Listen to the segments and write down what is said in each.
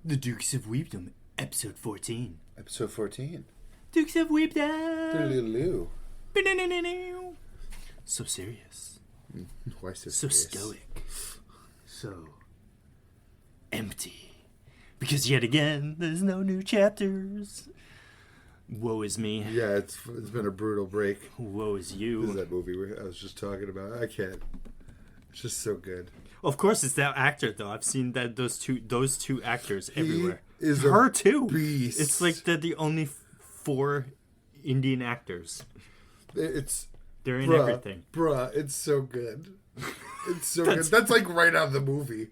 The Dukes of Weebdom, episode 14. Episode 14. Dukes of Weebdom. Doodle-doo. So serious. Why so So serious? stoic. So empty. Because yet again, there's no new chapters. Woe is me. Yeah, it's been a brutal break. Woe is This is you. that movie I was just talking about. I can't. It's just so good. Of course, it's that actor though. I've seen that those two actors everywhere. Is Her a too. beast. It's like they're the only 4 Indian actors. They're in everything. Bruh, it's so good. It's so good. That's like right out of the movie.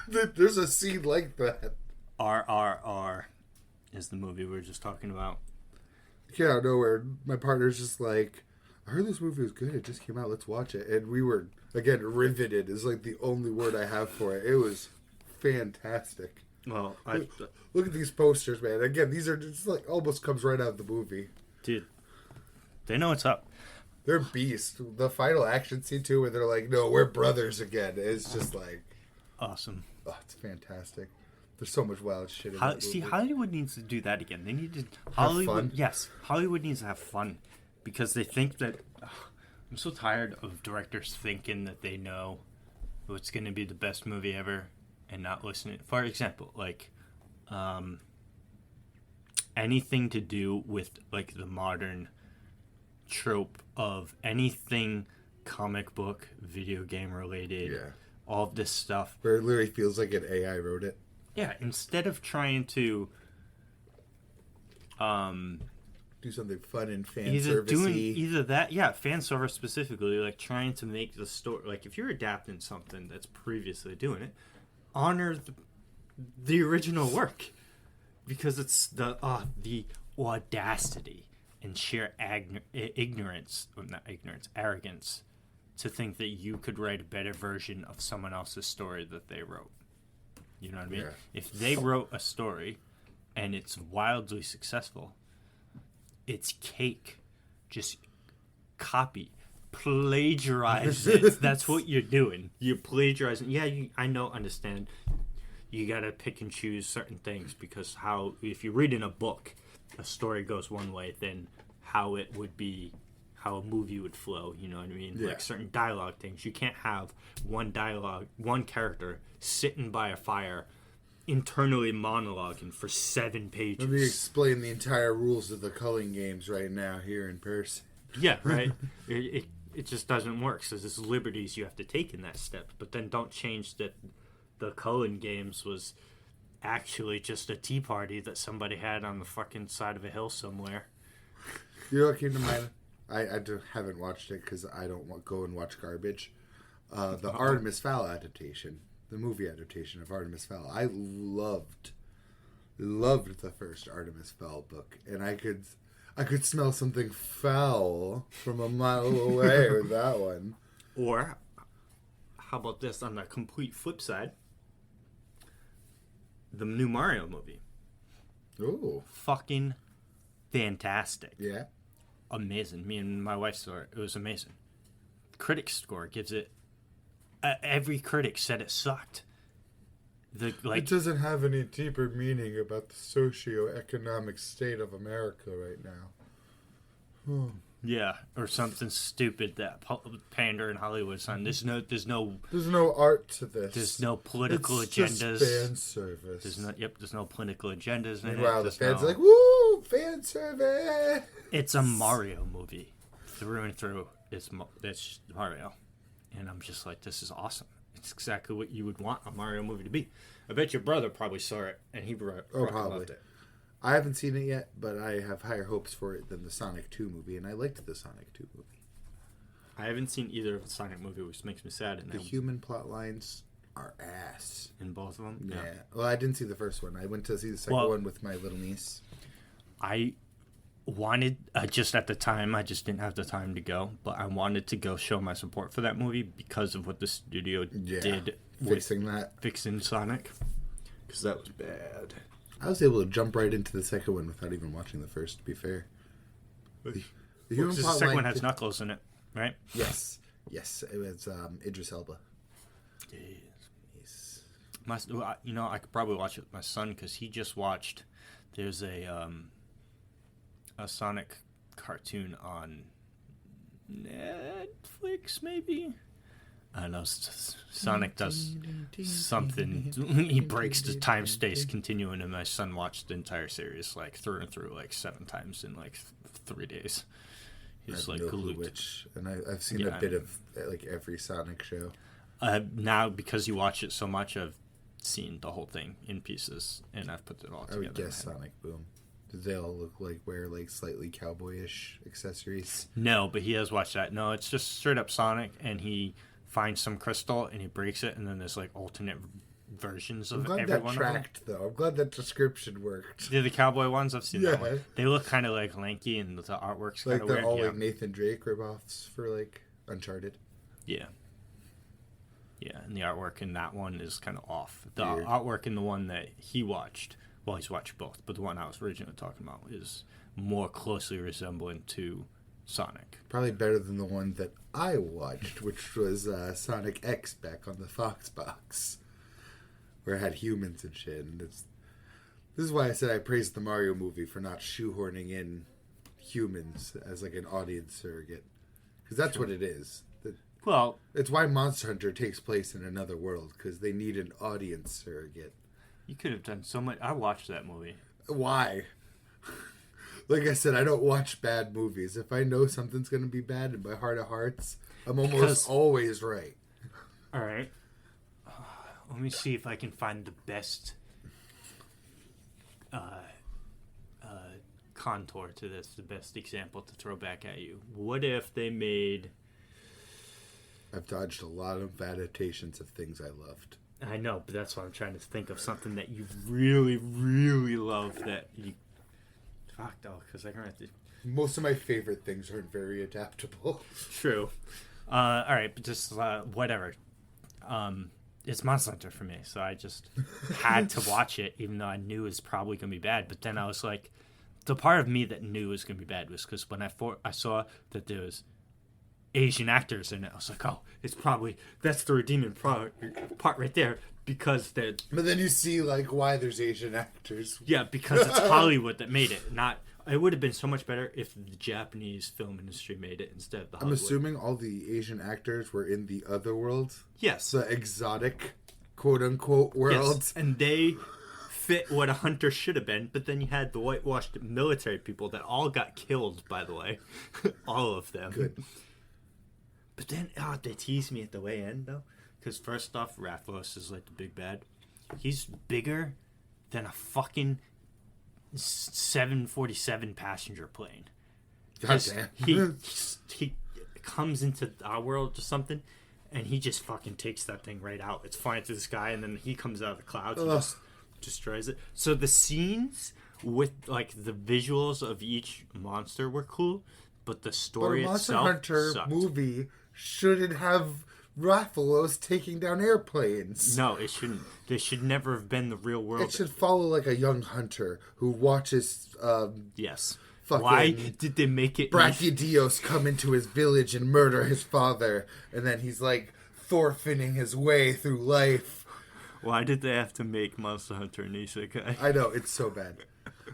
There's a scene like that. RRR is the movie we were just talking about. Yeah, out of nowhere, my partner's just like, I heard this movie was good. It just came out. Let's watch it. And we were, again, riveted is like the only word I have for it. It was fantastic. Well, Look at these posters, man. Again, these are just like almost comes right out of the movie. dude, they know what's up. They're beasts. The final action scene too, where they're like, "No, we're brothers again." It's just like, Awesome. oh, it's fantastic. There's so much wild shit in that movie. See, Hollywood needs to do that again. They need to Have Hollywood. fun? Yes, Hollywood needs to have fun because they think that. I'm so tired of directors thinking that they know what's going to be the best movie ever and not listening. For example, like anything to do with like the modern trope of anything comic book, video game related, Yeah. all of this stuff. Where it literally feels like an AI wrote it. Yeah, instead of trying to Do something fun and fan either servicey. that, yeah, fan service specifically, like trying to make the story, like if you're adapting something that's previously doing it, honor the original work, because it's the audacity and sheer ignorance, or not ignorance, arrogance, to think that you could write a better version of someone else's story that they wrote. You know what I mean? Yeah. If they wrote a story and it's wildly successful, it's cake. Just copy, plagiarize it. That's what you're doing. You're plagiarizing. Yeah, I know, understand. You gotta pick and choose certain things because if you read in a book, a story goes one way, then how it would be, how a movie would flow. You know what I mean? Yeah. Like certain dialogue things. You can't have one character sitting by a fire, internally monologuing for 7 pages. Let me explain the entire rules of the culling games right now here in person. Yeah, right. it just doesn't work. So there's liberties you have to take in that step, but then don't change that the Cullen games was actually just a tea party that somebody had on the fucking side of a hill somewhere. You know what came to mind? I haven't watched it because I don't go and watch garbage. The Artemis Fowl adaptation, the movie adaptation of Artemis Fowl. I loved the first Artemis Fowl book, and I could smell something foul from a mile away with that one. Or how about this on the complete flip side? The new Mario movie. Oh, Fucking fantastic. yeah. Amazing. Me and my wife saw it. It was amazing. Critics score gives it. Every critic said it sucked. It doesn't have any deeper meaning about the socio-economic state of America right now. Yeah, or something stupid that pander in Hollywood son. There's no There's no art to this. There's no political it's agendas. Just fan service. There's no political agendas in it. Wow, the There's fans no- are like, woo, fan service. It's a Mario movie through and through. It's Mario, and I'm just like, this is awesome. It's exactly what you would want a Mario movie to be. I bet your brother probably saw it, and he Probably. loved it. I haven't seen it yet, but I have higher hopes for it than the Sonic 2 movie, and I liked the Sonic 2 movie. I haven't seen either of the Sonic movie, which makes me sad. And The human plot lines are ass. in both of them, Yeah. Well, I didn't see the first one. I went to see the second one with my little niece. I wanted, just at the time, I just didn't have the time to go, but I wanted to go show my support for that movie because of what the studio did fixing Sonic, because that was bad. I was able to jump right into the second one without even watching the first, to be fair. The second one has Knuckles in it, right? Yes. It was Idris Elba. Jeez. I could probably watch it with my son because he just watched. There's a Sonic cartoon on Netflix, maybe. I don't know. Sonic does something. He breaks the time-space continuum, and my son watched the entire series like through and through, like 7 times in like 3 days. He's like glued. Which, and I've seen a bit of like every Sonic show. Now, because you watch it so much, I've seen the whole thing in pieces, and I've put it all together. I would guess Sonic Boom. Do they all look like wear like slightly cowboyish accessories? No, but he has watched that. No, it's just straight up Sonic, and he finds some crystal and he breaks it, and then there's like alternate versions of every one of them. I'm glad that tracked, though. I'm glad that description worked. The cowboy ones, I've seen that one. They look kind of like lanky, and the artwork's kind of weird. Like they're all like Nathan Drake ripoffs for like Uncharted. Yeah. Yeah, and the artwork in that one is kind of off. The artwork in the one that he watched, well, he's watched both, but the one I was originally talking about is more closely resembling to Sonic. Probably better than the one that I watched, which was Sonic X back on the Fox box, where it had humans and shit. And this is why I said I praised the Mario movie for not shoehorning in humans as like an audience surrogate, because that's what it is. Well, it's why Monster Hunter takes place in another world, because they need an audience surrogate. You could have done so much. I watched that movie. Why? Like I said, I don't watch bad movies. If I know something's going to be bad in my heart of hearts, I'm almost always right. All right. Let me see if I can find the best contour to this, the best example to throw back at you. What if they made... I've dodged a lot of adaptations of things I loved. I know, but that's why I'm trying to think of something that you really, really love that you... Fuck, though, because I can have to... Most of my favorite things aren't very adaptable. True. All right, but just whatever. It's Monster Hunter for me, so I just had to watch it, even though I knew it was probably going to be bad. But then I was like... The part of me that knew it was going to be bad was because when I saw that there was Asian actors in it, I was like, oh, it's probably... That's the redeeming part right there, because they're... But then you see, like, why there's Asian actors. Yeah, because it's Hollywood that made it, not... It would have been so much better if the Japanese film industry made it instead of the Hollywood. I'm assuming all the Asian actors were in the other world? Yes. The exotic, quote-unquote, world? Yes, and they fit what a hunter should have been, but then you had the whitewashed military people that all got killed, by the way. All of them. Good. But then, they teased me at the way in, though. Because first off, Rathalos is like the big bad. He's bigger than a fucking 747 passenger plane. Goddamn. He comes into our world or something, and he just fucking takes that thing right out. It's flying through the sky, and then he comes out of the clouds and just destroys it. So the scenes with like the visuals of each monster were cool, but the story itself Monster Hunter sucked. Movie shouldn't have Rathalos taking down airplanes. No, it shouldn't. They should never have been the real world. It should follow like a young hunter who watches. Yes. Why did they make it? Brachydios come into his village and murder his father, and then he's like Thorfinning his way through life. Why did they have to make Monster Hunter an isekai? I know, it's so bad.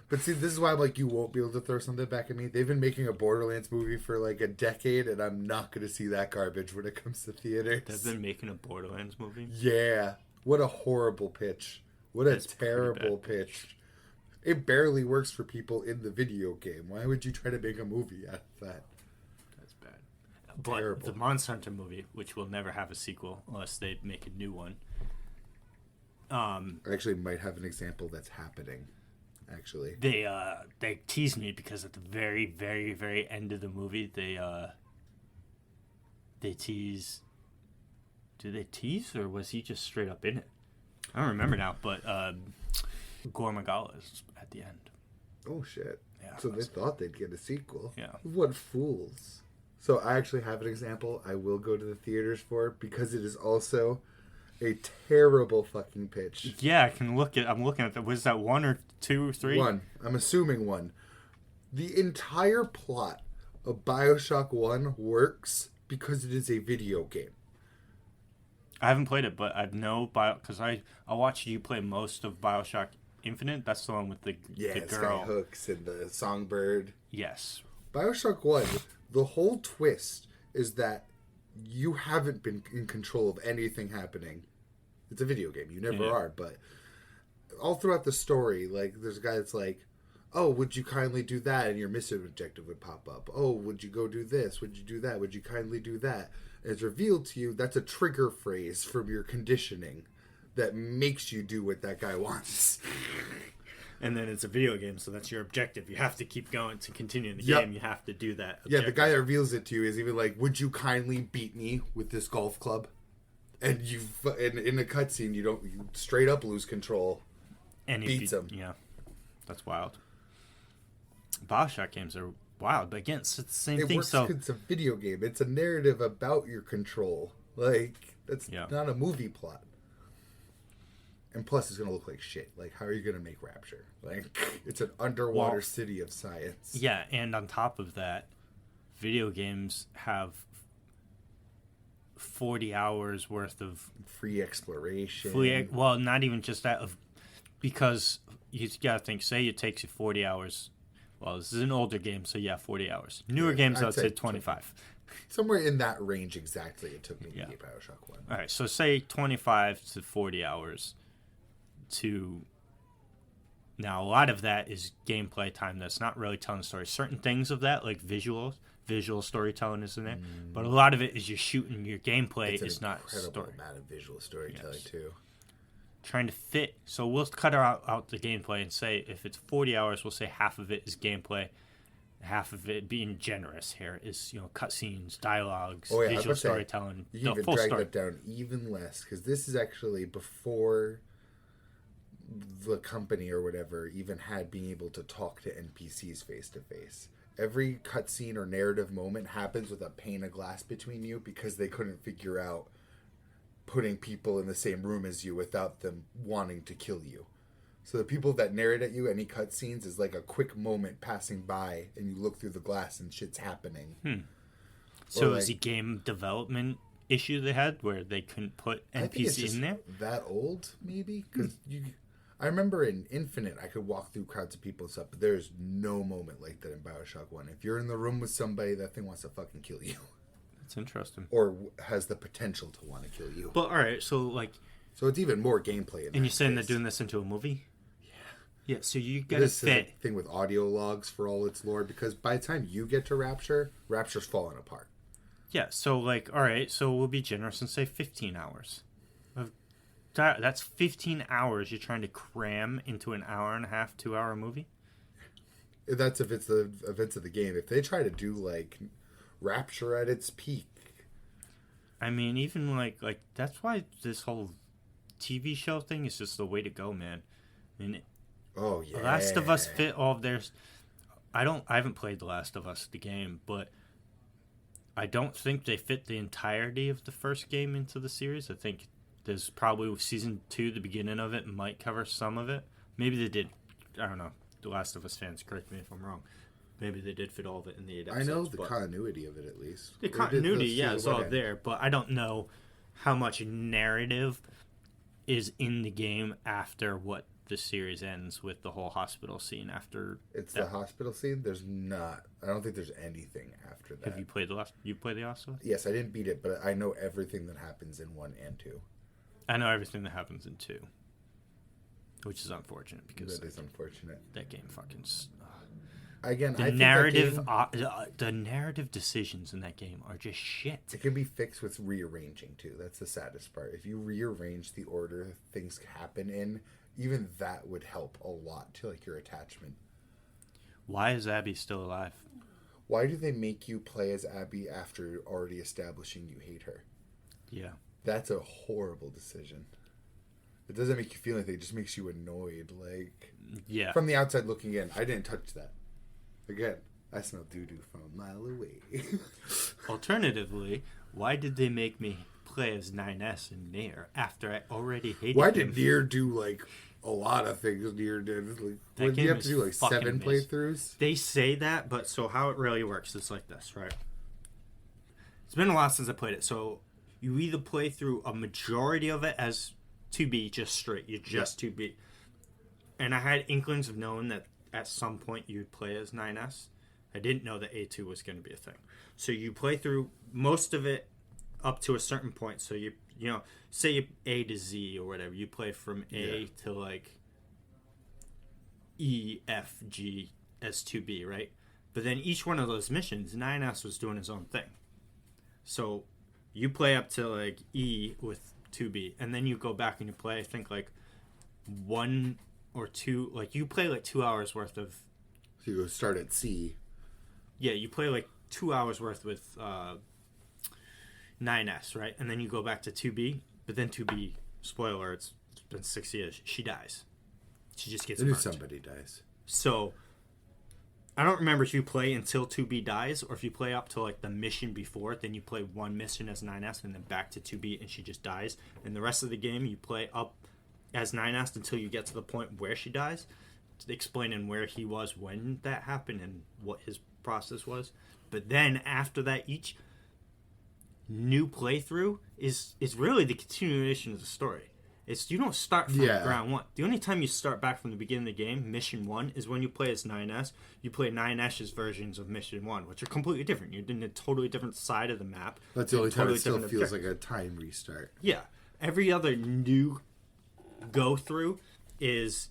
But see, this is why I'm like, you won't be able to throw something back at me. They've been making a Borderlands movie for like a decade, and I'm not going to see that garbage when it comes to theaters. They've been making a Borderlands movie? Yeah. What a horrible pitch. What a terrible pitch. It barely works for people in the video game. Why would you try to make a movie out of that? That's bad. But terrible. The Monster Hunter movie, which will never have a sequel unless they make a new one. I actually might have an example that's happening. Actually, they teased me because at the very, very, very end of the movie, they tease. Did they tease, or was he just straight up in it? I don't remember now, but Gore Magala is at the end. Oh shit! Yeah, so they thought they'd get a sequel. Yeah. What fools! So I actually have an example I will go to the theaters for because it is also a terrible fucking pitch. Yeah, I'm looking at that. Was that 1 or 2 or 3? 1. I'm assuming 1. The entire plot of BioShock 1 works because it is a video game. I haven't played it, but I know because I watched you play most of BioShock Infinite. That's the one with the girl. Sky Hooks and the Songbird. Yes. BioShock 1, the whole twist is that you haven't been in control of anything happening. It's a video game. You never are, but all throughout the story, like, there's a guy that's like, oh, would you kindly do that? And your mission objective would pop up. Oh, would you go do this? Would you do that? Would you kindly do that? And it's revealed to you that's a trigger phrase from your conditioning that makes you do what that guy wants. And then it's a video game, so that's your objective. You have to keep going to continue the game. You have to do that objective. Yeah, the guy that reveals it to you is even like, would you kindly beat me with this golf club? And in a cutscene, you straight up lose control. And he beats him. Yeah, that's wild. BioShock games are wild, but again, it's the same thing. So it's a video game. It's a narrative about your control. Like, that's not a movie plot. And plus, it's going to look like shit. Like, how are you going to make Rapture? Like, it's an underwater city of science. Yeah, and on top of that, video games have 40 hours worth of free exploration. Well, not even just that. Because you got to think, say it takes you 40 hours. Well, this is an older game, so 40 hours. Newer games, I'd say 25. Somewhere in that range exactly it took me to get BioShock 1. All right, so say 25 to 40 hours to... Now, a lot of that is gameplay time that's not really telling the story. Certain things of that, like visual storytelling is in there, but a lot of it is you're shooting. Your gameplay is not story. It's an incredible amount of visual storytelling, too. Trying to fit, so we'll cut out the gameplay and say if it's 40 hours, we'll say half of it is gameplay, half of it, being generous here, is cutscenes, dialogues, visual storytelling. You can even drag that down even less, because this is actually before the company or whatever even had being able to talk to NPCs face to face. Every cutscene or narrative moment happens with a pane of glass between you because they couldn't figure out putting people in the same room as you without them wanting to kill you. So the people that narrate at you any cutscenes is like a quick moment passing by and you look through the glass and shit's happening. So is it a game development issue they had where they couldn't put NPC in there? That old, maybe? Because I remember in Infinite I could walk through crowds of people and stuff, but there's no moment like that in BioShock 1. If you're in the room with somebody, that thing wants to fucking kill you. That's interesting. Or has the potential to want to kill you. But alright, so it's even more gameplay in and you're saying they're doing this into a movie? Yeah, so you gotta fit... This is a thing with audio logs for all its lore, because by the time you get to Rapture's falling apart. Yeah, so alright, so we'll be generous and say 15 hours. That's 15 hours you're trying to cram into an hour and a half, 2 hour movie? That's if it's the events of the game. If they try to do Rapture at its peak. I mean, even that's why this whole TV show thing is just the way to go, man. I mean, The Last of Us fit all of theirs. I haven't played The Last of Us, the game, but I don't think they fit the entirety of the first game into the series. I think there's probably season 2, the beginning of it, might cover some of it. Maybe they did. I don't know. The Last of Us fans, correct me if I'm wrong. Maybe they did fit all of it in the 8 episodes. I know the continuity of it, at least. The continuity, is all there, but I don't know how much narrative is in the game after what the series ends with the whole hospital scene after. It's the hospital scene? There's not. I don't think there's anything after that. Have you played You played the hospital? Yes, I didn't beat it, but I know everything that happens in 1 and 2. I know everything that happens in 2. Which is unfortunate because that is unfortunate. That game fucking. Again, the narrative decisions in that game are just shit. It can be fixed with rearranging too. That's the saddest part. If you rearrange the order things happen in, even that would help a lot to your attachment. Why is Abby still alive? Why do they make you play as Abby after already establishing you hate her? Yeah, that's a horrible decision. It doesn't make you feel anything. It just makes you annoyed. Yeah. From the outside looking in, I didn't touch that. Again, I smell doo-doo from a mile away. Alternatively, why did they make me play as 9S and Nier after I already hated Why him? did Nier do, a lot of things Nier did? What, you have to do, 7 playthroughs? They say that, but so how it really works is like this, right? It's been a while since I played it, so You either play through a majority of it as 2B, just straight. You're just 2B. And I had inklings of knowing that at some point you'd play as 9S. I didn't know that A2 was going to be a thing. So you play through most of it up to a certain point. So you know, say you A to Z or whatever. You play from A to like E, F, G as 2B, right? But then each one of those missions, 9S was doing his own thing. So you play up to like E with 2B, and then you go back and you play, I think, like 1 or 2, like you play like 2 hours worth of. So you go start at C. Yeah, you play like 2 hours worth with 9S, right? And then you go back to 2B, but then 2B, spoiler, it's been 6 years, she dies. She just gets murked. Somebody dies. So I don't remember if you play until 2B dies or if you play up to like the mission before it, then you play one mission as 9S and then back to 2B and she just dies. And the rest of the game you play up as 9S until you get to the point where she dies, explaining where he was when that happened and what his process was. But then after that, each new playthrough is really the continuation of the story. It's, you don't start from ground one. The only time you start back from the beginning of the game, mission 1, is when you play as 9S. You play 9S's versions of mission 1, which are completely different. You're in a totally different side of the map. That's the only time it still feels like a time restart. Yeah. Every other new go through is,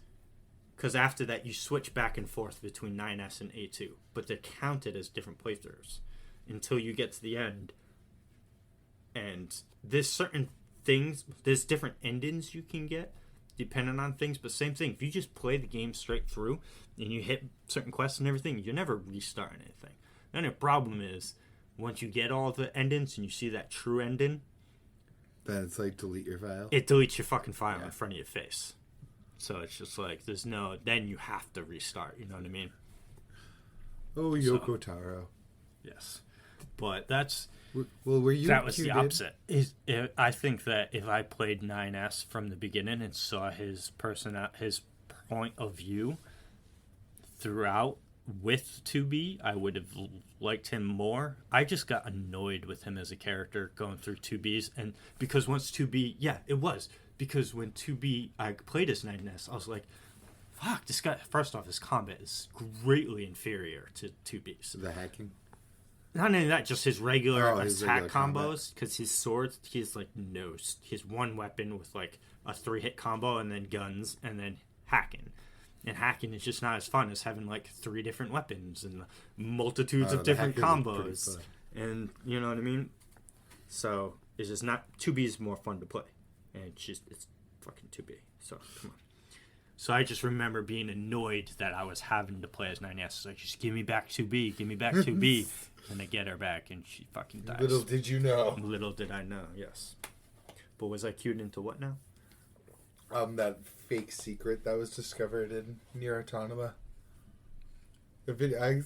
because after that you switch back and forth between 9S and A2, but they're counted as different playthroughs until you get to the end. And there's certain things, there's different endings you can get depending on things, but same thing. If you just play the game straight through and you hit certain quests and everything, you're never restarting anything. The only problem is once you get all the endings and you see that true ending, then it's like delete your file. It deletes your fucking file in front of your face. So it's just like there's no, then you have to restart, you know what I mean? Oh, Yoko Taro. Yes. But that's, well, were you? That was the opposite. I think that if I played 9S from the beginning and saw his his point of view throughout with 2B, I would have liked him more. I just got annoyed with him as a character going through 2Bs, and because once 2B, it was because when 2B I played as 9S, I was like, fuck, this guy. First off, his combat is greatly inferior to 2B's. The hacking. Not only that, just his regular his attack regular combos. Because his swords, he's like he's one weapon with like a 3-hit combo, and then guns, and then hacking. And hacking is just not as fun as having like 3 different weapons and multitudes of different combos. And you know what I mean? So it's just not 2B is more fun to play, and it's fucking 2B. So come on. So I just remember being annoyed that I was having to play as 9S. It's like, just give me back 2B, give me back 2B. And I get her back, and she fucking dies. Little did you know. Little did I know, yes. But was I cued into what now? That fake secret that was discovered in Nier Automata. The video,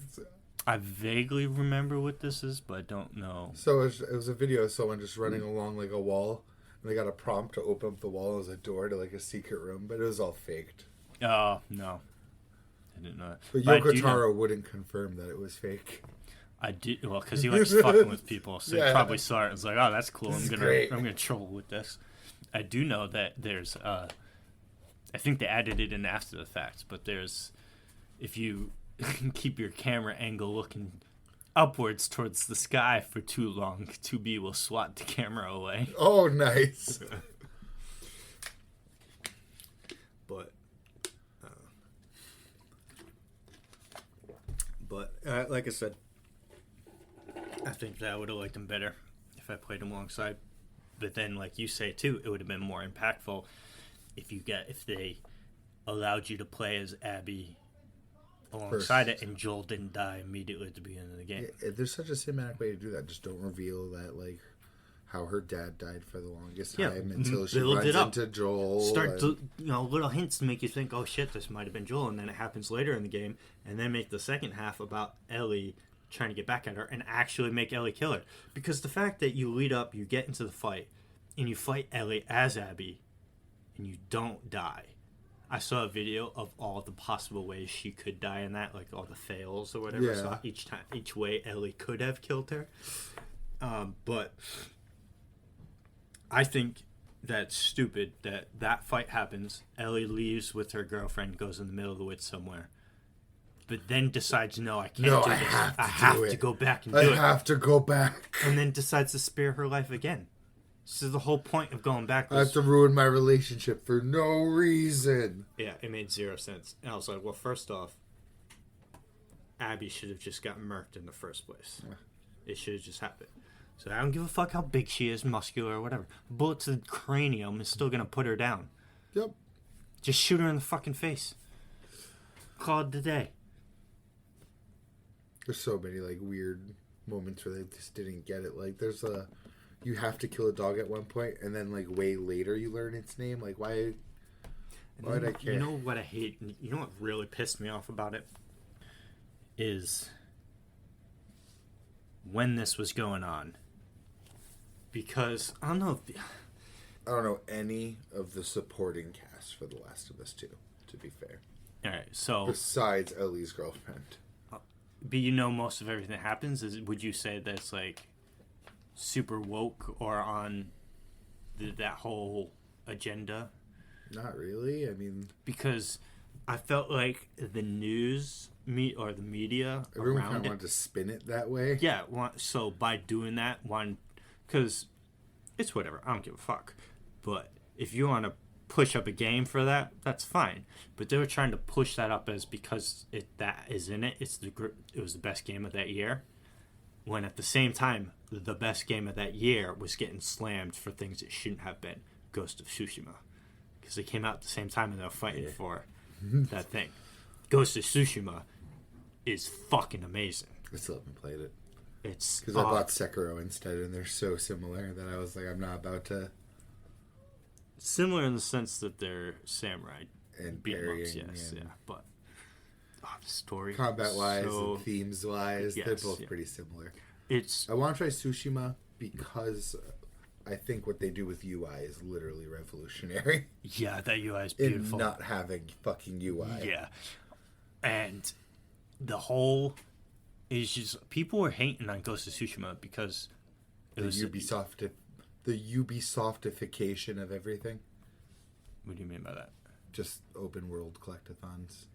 I vaguely remember what this is, but I don't know. So it was a video of someone just running along like a wall. And they got a prompt to open up the wall as a door to like a secret room, but it was all faked. Oh, no. I didn't know that. But Yoko Taro wouldn't confirm that it was fake. I do, well, because he likes fucking with people, so he probably saw it and was like, oh, that's cool, I'm gonna troll with this. I do know that there's, I think they added it in after the fact, but there's, if you keep your camera angle looking upwards towards the sky for too long, 2B will swat the camera away. Oh, nice. But like I said, I think that I would have liked him better if I played him alongside. But then, like you say too, it would have been more impactful if they allowed you to play as Abby alongside it, and Joel didn't die immediately at the beginning of the game. Yeah, there's such a cinematic way to do that. Just don't reveal that, like, how her dad died for the longest time until she runs into Joel. Little hints to make you think, oh shit, this might have been Joel, and then it happens later in the game, and then make the second half about Ellie trying to get back at her and actually make Ellie kill her. Because the fact that you lead up, you get into the fight, and you fight Ellie as Abby, and you don't die. I saw a video of all the possible ways she could die in that, like all the fails or whatever. Yeah. So each way Ellie could have killed her. But I think that's stupid that fight happens. Ellie leaves with her girlfriend, goes in the middle of the woods somewhere, but then decides, no, I can't do this. I have to go back and do it. I have to go back. And then decides to spare her life again. So the whole point of going back was... I have to ruin my relationship for no reason. Yeah, it made zero sense. And I was like, well, first off, Abby should have just gotten murked in the first place. It should have just happened. So I don't give a fuck how big she is, muscular or whatever. A bullet to the cranium is still going to put her down. Yep. Just shoot her in the fucking face. Call it the day. There's so many, like, weird moments where they just didn't get it. Like, there's a... You have to kill a dog at one point, and then, like, way later you learn its name. Like, why would I care? You know what I hate? You know what really pissed me off about it? Is when this was going on. Because, I don't know. I don't know any of the supporting cast for The Last of Us 2, to be fair. Alright, so... Besides Ellie's girlfriend. But you know most of everything that happens? Would you say that's, like, super woke or on that whole agenda? Not really. I mean... Because I felt like the news... or the media everyone around kind of wanted to spin it that way. Yeah, so by doing that, because it's whatever, I don't give a fuck. But if you want to push up a game for that, that's fine. But they were trying to push that up as because that is in it. It was the best game of that year. When at the same time, the best game of that year was getting slammed for things it shouldn't have been. Ghost of Tsushima, because they came out at the same time and they were fighting for that thing. Ghost of Tsushima is fucking amazing. I still haven't played it. It's because I bought Sekiro instead, and they're so similar that I was like, I'm not about to. Similar in the sense that they're samurai and beat-em-ups, yes, yeah. But the story, combat-wise and themes-wise, yes, they're both pretty similar. I want to try Tsushima because I think what they do with UI is literally revolutionary. Yeah, that UI is beautiful. In not having fucking UI. Yeah. And the whole is just people were hating on Ghost of Tsushima because it was the Ubisoftification of everything. What do you mean by that? Just open world collectathons.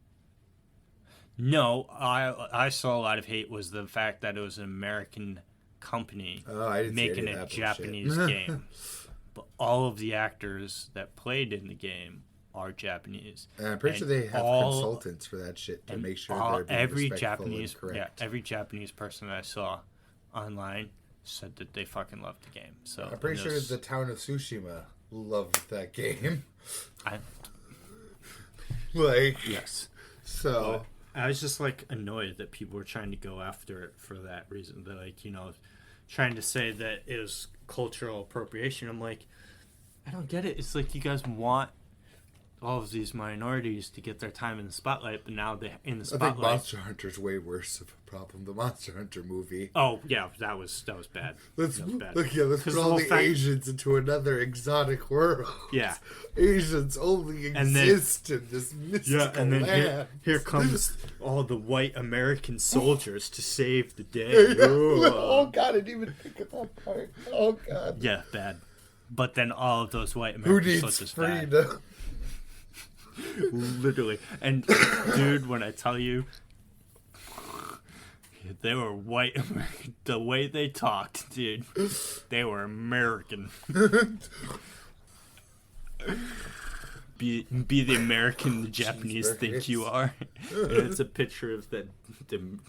No, I saw a lot of hate was the fact that it was an American company making a Japanese game. But all of the actors that played in the game are Japanese. And I'm pretty sure they have consultants for that shit to make sure they're being every respectful Japanese, and correct. Yeah, every Japanese person that I saw online said that they fucking loved the game. So I'm pretty sure the town of Tsushima loved that game. Yes. So but I was just like annoyed that people were trying to go after it for that reason. They're like, trying to say that it was cultural appropriation. I'm like, I don't get it. It's like you guys want all of these minorities to get their time in the spotlight, but now they're in the spotlight. I think Monster Hunter's way worse of a problem. The Monster Hunter movie. Oh yeah, that was bad. Let's put all the Asians into another exotic world. Yeah, Asians only exist in this mystical land. Here comes all the white American soldiers to save the day. Oh God, I didn't even think of that part. Oh God. Yeah, bad. But then all of those white American soldiers died. Literally. And dude, when I tell you they were white American, the way they talked, dude, they were American. Be the American the Japanese think you are. And it's a picture of the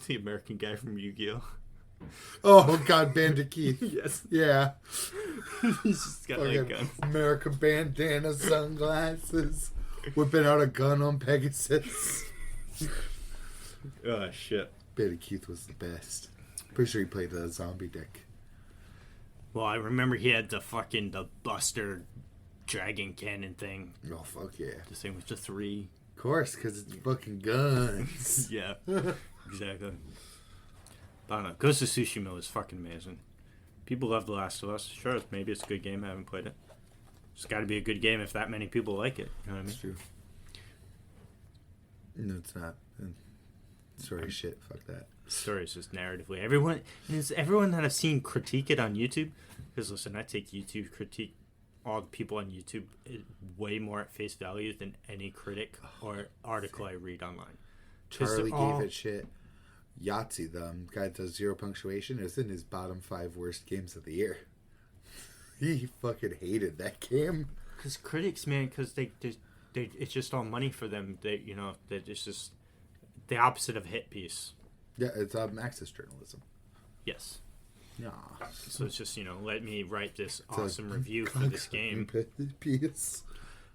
American guy from Yu-Gi-Oh! Oh God, Bandit Keith. Yes. Yeah. He's just got like guns. American bandana, sunglasses. Whipping out a gun on Pegasus. Oh, shit. Bandit Keith was the best. Pretty sure he played the zombie deck. Well, I remember he had the Buster Dragon Cannon thing. Oh, fuck yeah. The thing with the 3. Of course, because it's fucking guns. Yeah, exactly. I don't know. Ghost of Tsushima was fucking amazing. People love The Last of Us. Sure, maybe it's a good game. I haven't played it. It's got to be a good game if that many people like it. You know what I mean? It's true. No, it's not. Story shit. Fuck that. Story is just narratively. Everyone that I've seen critique it on YouTube, because listen, I take YouTube critique all the people on YouTube way more at face value than any critic or article I read online. Charlie gave it shit. Yahtzee, the guy that does zero punctuation, is in his bottom 5 worst games of the year. He fucking hated that game. Because critics, man, because they it's just all money for them. They, you know, it's just the opposite of a hit piece. Yeah, it's access journalism. Yes. Yeah. So it's just, you know, let me write this awesome review for this game. Piece.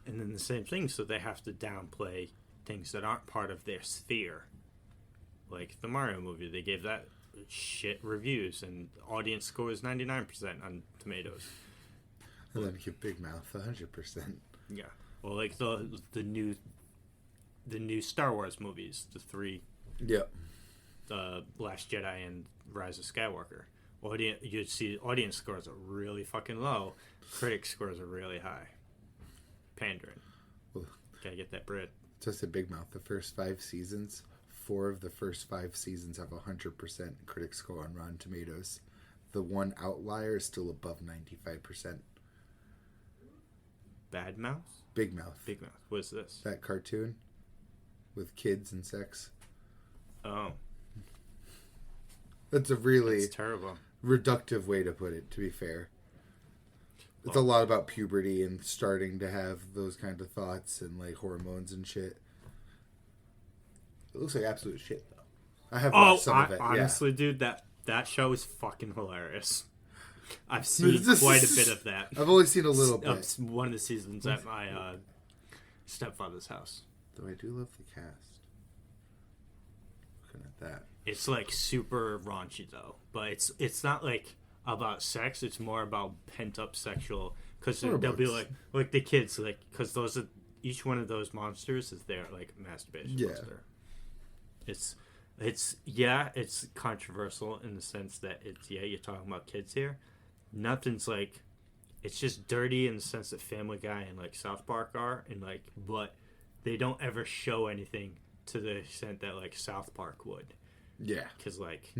And then the same thing, so they have to downplay things that aren't part of their sphere. Like the Mario movie, they gave that shit reviews, and audience score is 99% on Tomatoes. And then give Big Mouth 100%. Yeah. Well, like the new Star Wars movies, the 3, Yep. the Last Jedi and Rise of Skywalker. You'd see audience scores are really fucking low. Critic scores are really high. Pandering. Well, Gotta get that bread. Just a Big Mouth. The first 5 seasons, 4 of the first 5 seasons have 100% critic score on Rotten Tomatoes. The one outlier is still above 95%. Bad Mouth? Big Mouth. Big Mouth. What's this? That cartoon with kids and sex. Oh. That's a really It's terrible. reductive way to put it, to be fair. It's a lot about puberty and starting to have those kind of thoughts and like hormones and shit. It looks like absolute shit, though. I have watched some of it. Honestly, dude, that show is fucking hilarious. I've seen quite a bit of that. I've only seen a little bit. One of the seasons at my stepfather's house. Though I do love the cast. Looking at that. It's like super raunchy though, but it's not like about sex. It's more about pent up sexual, because they'll be like the kids, like, because those are, each one of those monsters is their like masturbation monster. It's controversial in the sense that you're talking about kids here. Nothing's like, it's just dirty in the sense that Family Guy and like South Park are, and like, but they don't ever show anything to the extent that like South Park would. Yeah. Because like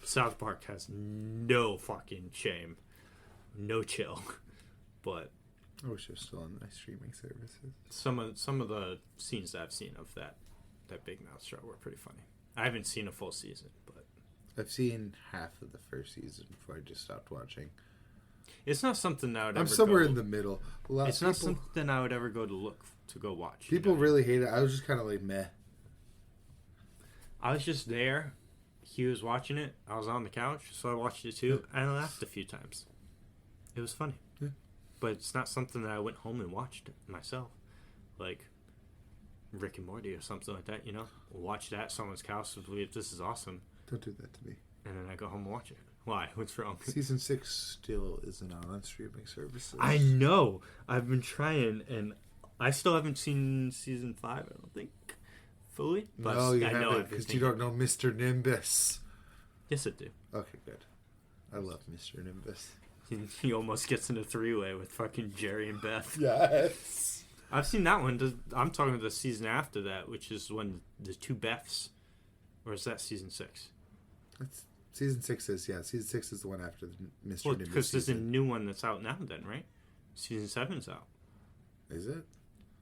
South Park has no fucking shame, no chill. But I wish it was still on my streaming services. Some of the scenes that I've seen of that Big Mouth show were pretty funny. I haven't seen a full season, but I've seen half of the first season before I just stopped watching. It's not something I would. I'm somewhere in the middle. It's not something I would ever go to go watch. People really hate it. I was just kind of like meh. I was just there. He was watching it. I was on the couch, so I watched it too. I laughed a few times. It was funny. Yeah. But it's not something that I went home and watched myself. Like Rick and Morty or something like that, you know? Watch that, someone's couch, this is awesome. Don't do that to me. And then I go home and watch it. Why? What's wrong? Season 6 still isn't on streaming services. I know. I've been trying, and I still haven't seen season 5, I don't think. Fully? But no, you haven't, because you don't know Mr. Nimbus. Yes, I do. Okay, good. I love Mr. Nimbus. He almost gets in a 3-way with fucking Jerry and Beth. Yes. I've seen that one. I'm talking about the season after that, which is when the 2 Beths. Or is that season 6? That's season 6 is, yeah. Season 6 is the one after the Mr. Nimbus. Because there's a new one that's out now then, right? Season 7's out. Is it?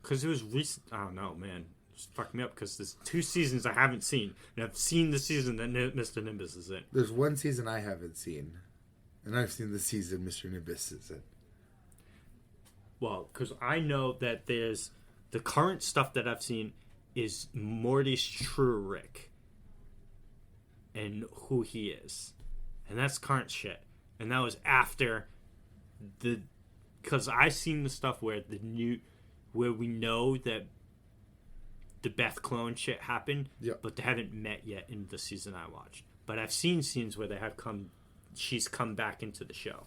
Because it was recent. I don't know, man. Just fuck me up, because there's 2 seasons I haven't seen. And I've seen the season that Mr. Nimbus is in. There's one season I haven't seen. And I've seen the season Mr. Nimbus is in. Well, because I know that there's... The current stuff that I've seen is Morty's true Rick. And who he is. And that's current shit. And that was after the... Because I've seen the stuff where we know that the Beth clone shit happened, yep. But they haven't met yet in the season I watched. But I've seen scenes where she's come back into the show.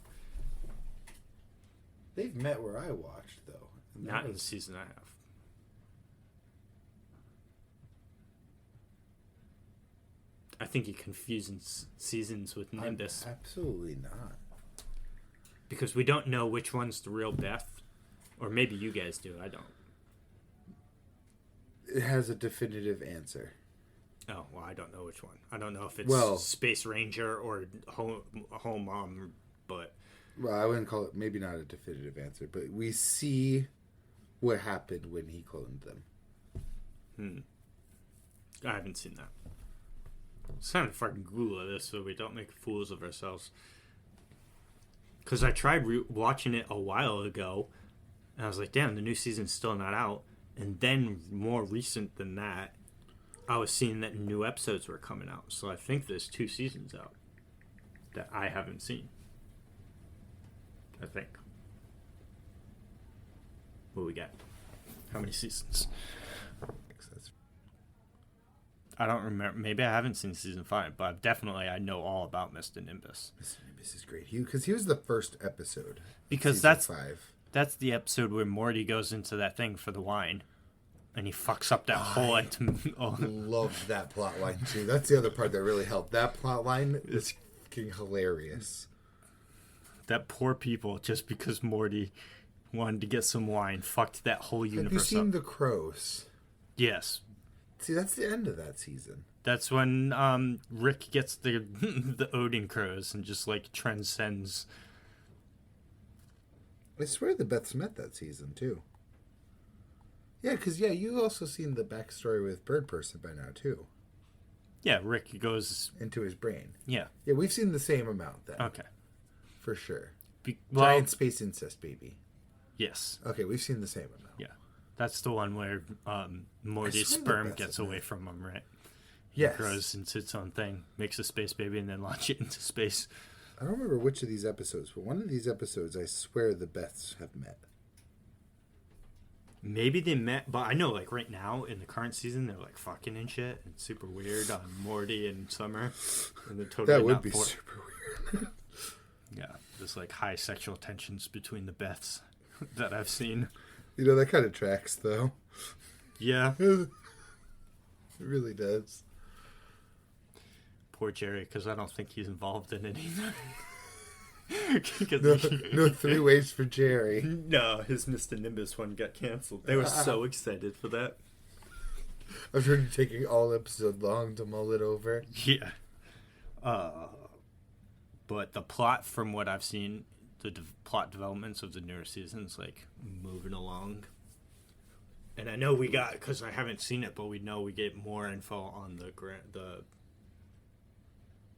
They've met where I watched, though. Not in the season I have. I think you're confusing seasons with Nimbus. Absolutely not. Because we don't know which one's the real Beth. Or maybe you guys do. I don't. It has a definitive answer. Oh, well, I don't know which one. I don't know if it's Space Ranger or Home Mom, but Well, I wouldn't call it, maybe not a definitive answer, but we see what happened when he cloned them. I haven't seen that. It's time to fucking Google this so we don't make fools of ourselves. Because I tried watching it a while ago, and I was like, damn, the new season's still not out. And then, more recent than that, I was seeing that new episodes were coming out. So I think there's 2 seasons out that I haven't seen. I think. What we got? How many seasons? I don't remember. Maybe I haven't seen season 5, but I know all about Mr. Nimbus. Mr. Nimbus is great. Because he was the first episode. Because that's 5. That's the episode where Morty goes into that thing for the wine, and he fucks up that whole. Loved that plot line too. That's the other part that really helped. That plot line is fucking hilarious. That poor people, just because Morty wanted to get some wine, fucked that whole universe up. Have you seen The Crows? Yes. See, that's the end of that season. That's when Rick gets the Odin crows and just like transcends. I swear the Beths met that season too. Yeah, because you also seen the backstory with Bird Person by now too. Yeah, Rick goes into his brain. Yeah. Yeah, we've seen the same amount then. Okay. For sure. Giant space incest baby. Yes. Okay, we've seen the same amount. Yeah. That's the one where Morty's sperm gets away from him, right? Yes. It grows into its own thing, makes a space baby, and then launch it into space. I don't remember which of these episodes, but one of these episodes, I swear the Beths have met. Maybe they met, but I know, like, right now, in the current season, they're, like, fucking and shit. It's super weird on Morty and Summer. And they're totally that would be super weird. Yeah, there's, like, high sexual tensions between the Beths that I've seen. You know, that kind of tracks, though. Yeah. It really does. Poor Jerry, because I don't think he's involved in it either. No 3 ways for Jerry. No, his Mr. Nimbus one got canceled. They were so excited for that. I'm sure you're taking all episode long to mull it over. Yeah. But the plot, from what I've seen, the plot developments of the newer seasons, like, moving along. And I know we got, because I haven't seen it, but we know we get more info on the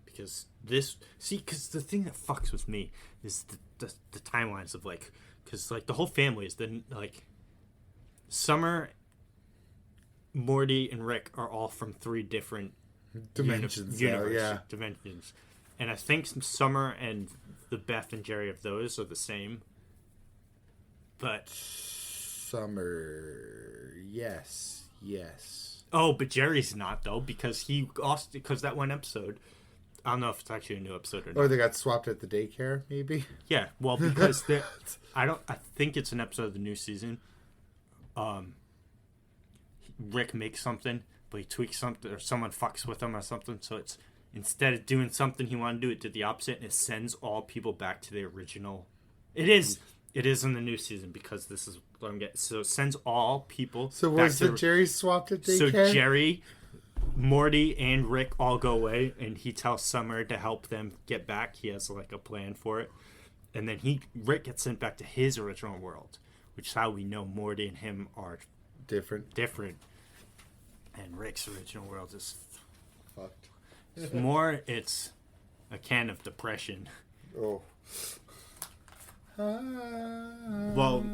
because because the thing that fucks with me is the timelines of, like, because, like, the whole family is then, like, Summer, Morty, and Rick are all from 3 different dimensions. Dimensions. And I think Summer and the Beth and Jerry of those are the same. But Summer, yes. Oh, but Jerry's not, though, because that one episode, I don't know if it's actually a new episode or not. Or they got swapped at the daycare, maybe? Yeah, well, because I think it's an episode of the new season. Rick makes something, but he tweaks something, or someone fucks with him or something, so it's, instead of doing something he wanted to do, it did the opposite, and it sends all people back to the original. It is in the new season, because this is what I'm getting. So it sends all people. So was the Jerry swapped at daycare? So Jerry, Morty, and Rick all go away, and he tells Summer to help them get back. He has, like, a plan for it, and then Rick gets sent back to his original world, which is how we know Morty and him are different. And Rick's original world is fucked. It's a can of depression. Oh. Well,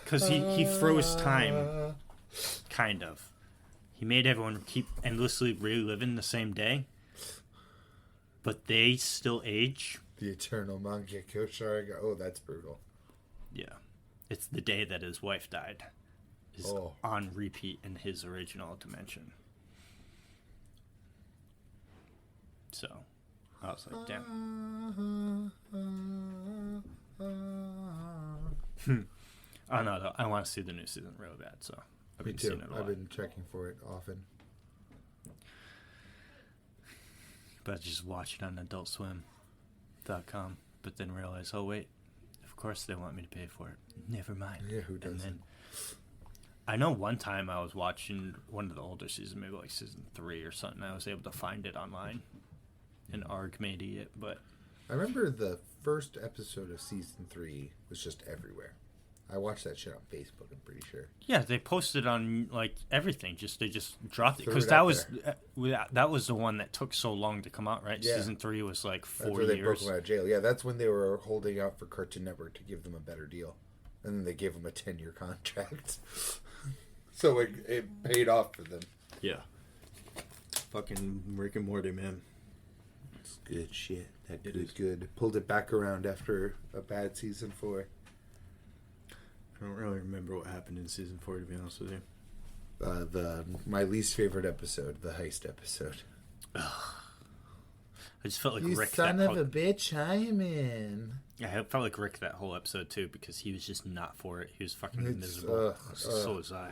because he froze time, kind of. He made everyone keep endlessly reliving the same day, but they still age. The eternal Mangekyo Shariga. Oh, that's brutal. Yeah. It's the day that his wife died. Is on repeat in his original dimension. So, I was like, damn. Oh no, though. I want to see the new season real bad, so I've been seeing it a lot. I've been checking for it often. But I just watch it on AdultSwim.com, but then realize, oh wait, of course they want me to pay for it. Never mind. Yeah, who doesn't? And then I know one time I was watching one of the older seasons, maybe like season 3 or something. I was able to find it online, and ARG made it, but I remember the first episode of season 3 was just everywhere. I watched that shit on Facebook, I'm pretty sure. Yeah, they posted on like everything. They just dropped it Threw because it that out was that was the one that took so long to come out, right? Yeah. Season 3 was like 4 That's where they broke years. them out of jail. Yeah, that's when they were holding out for Cartoon Network to give them a better deal. And then they gave them a 10-year contract. So it paid off for them. Yeah. Fucking Rick and Morty, man. It's good shit. That is good. Pulled it back around after a bad season 4. I don't really remember what happened in season 4, to be honest with you. My least favorite episode, the heist episode. I just felt like You Rick. son of a bitch, I'm in. Yeah, I felt like Rick that whole episode too because he was just not for it. He was fucking miserable. So was I.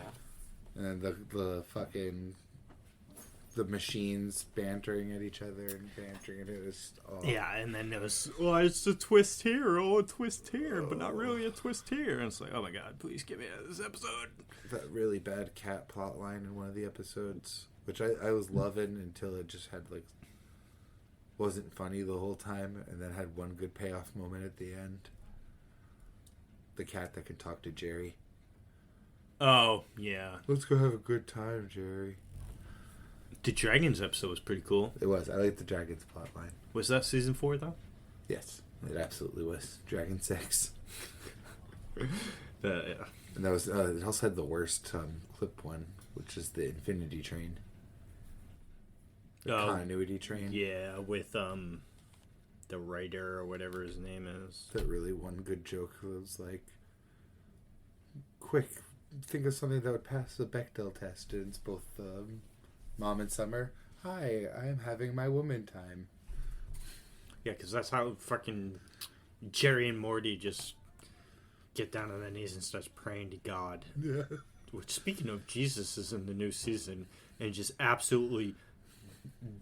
And the fucking the machines bantering at each other and bantering at it was Yeah, and then it was it's a twist here, a twist here, but not really a twist here. And it's like, oh my god, please get me out of this episode. That really bad cat plot line in one of the episodes, which I was loving until it just had like wasn't funny the whole time, and then had one good payoff moment at the end. The cat that could talk to Jerry. Oh yeah, Let's go have a good time, Jerry. the Dragons episode was pretty cool. It was. I like the Dragon's plot line. Was that season 4 though? Yes, it absolutely was. Dragon Sex. Yeah. And that was it also had the worst clip one, which is the Infinity Train. The continuity train. Yeah, with the writer or whatever his name is. That really one good joke was like, quick, think of something that would pass the Bechdel test. And it's both Mom and Summer. Hi, I'm having my woman time. Yeah, because that's how fucking Jerry and Morty just get down on their knees and starts praying to God. Yeah. Which, speaking of, Jesus is in the new season and just absolutely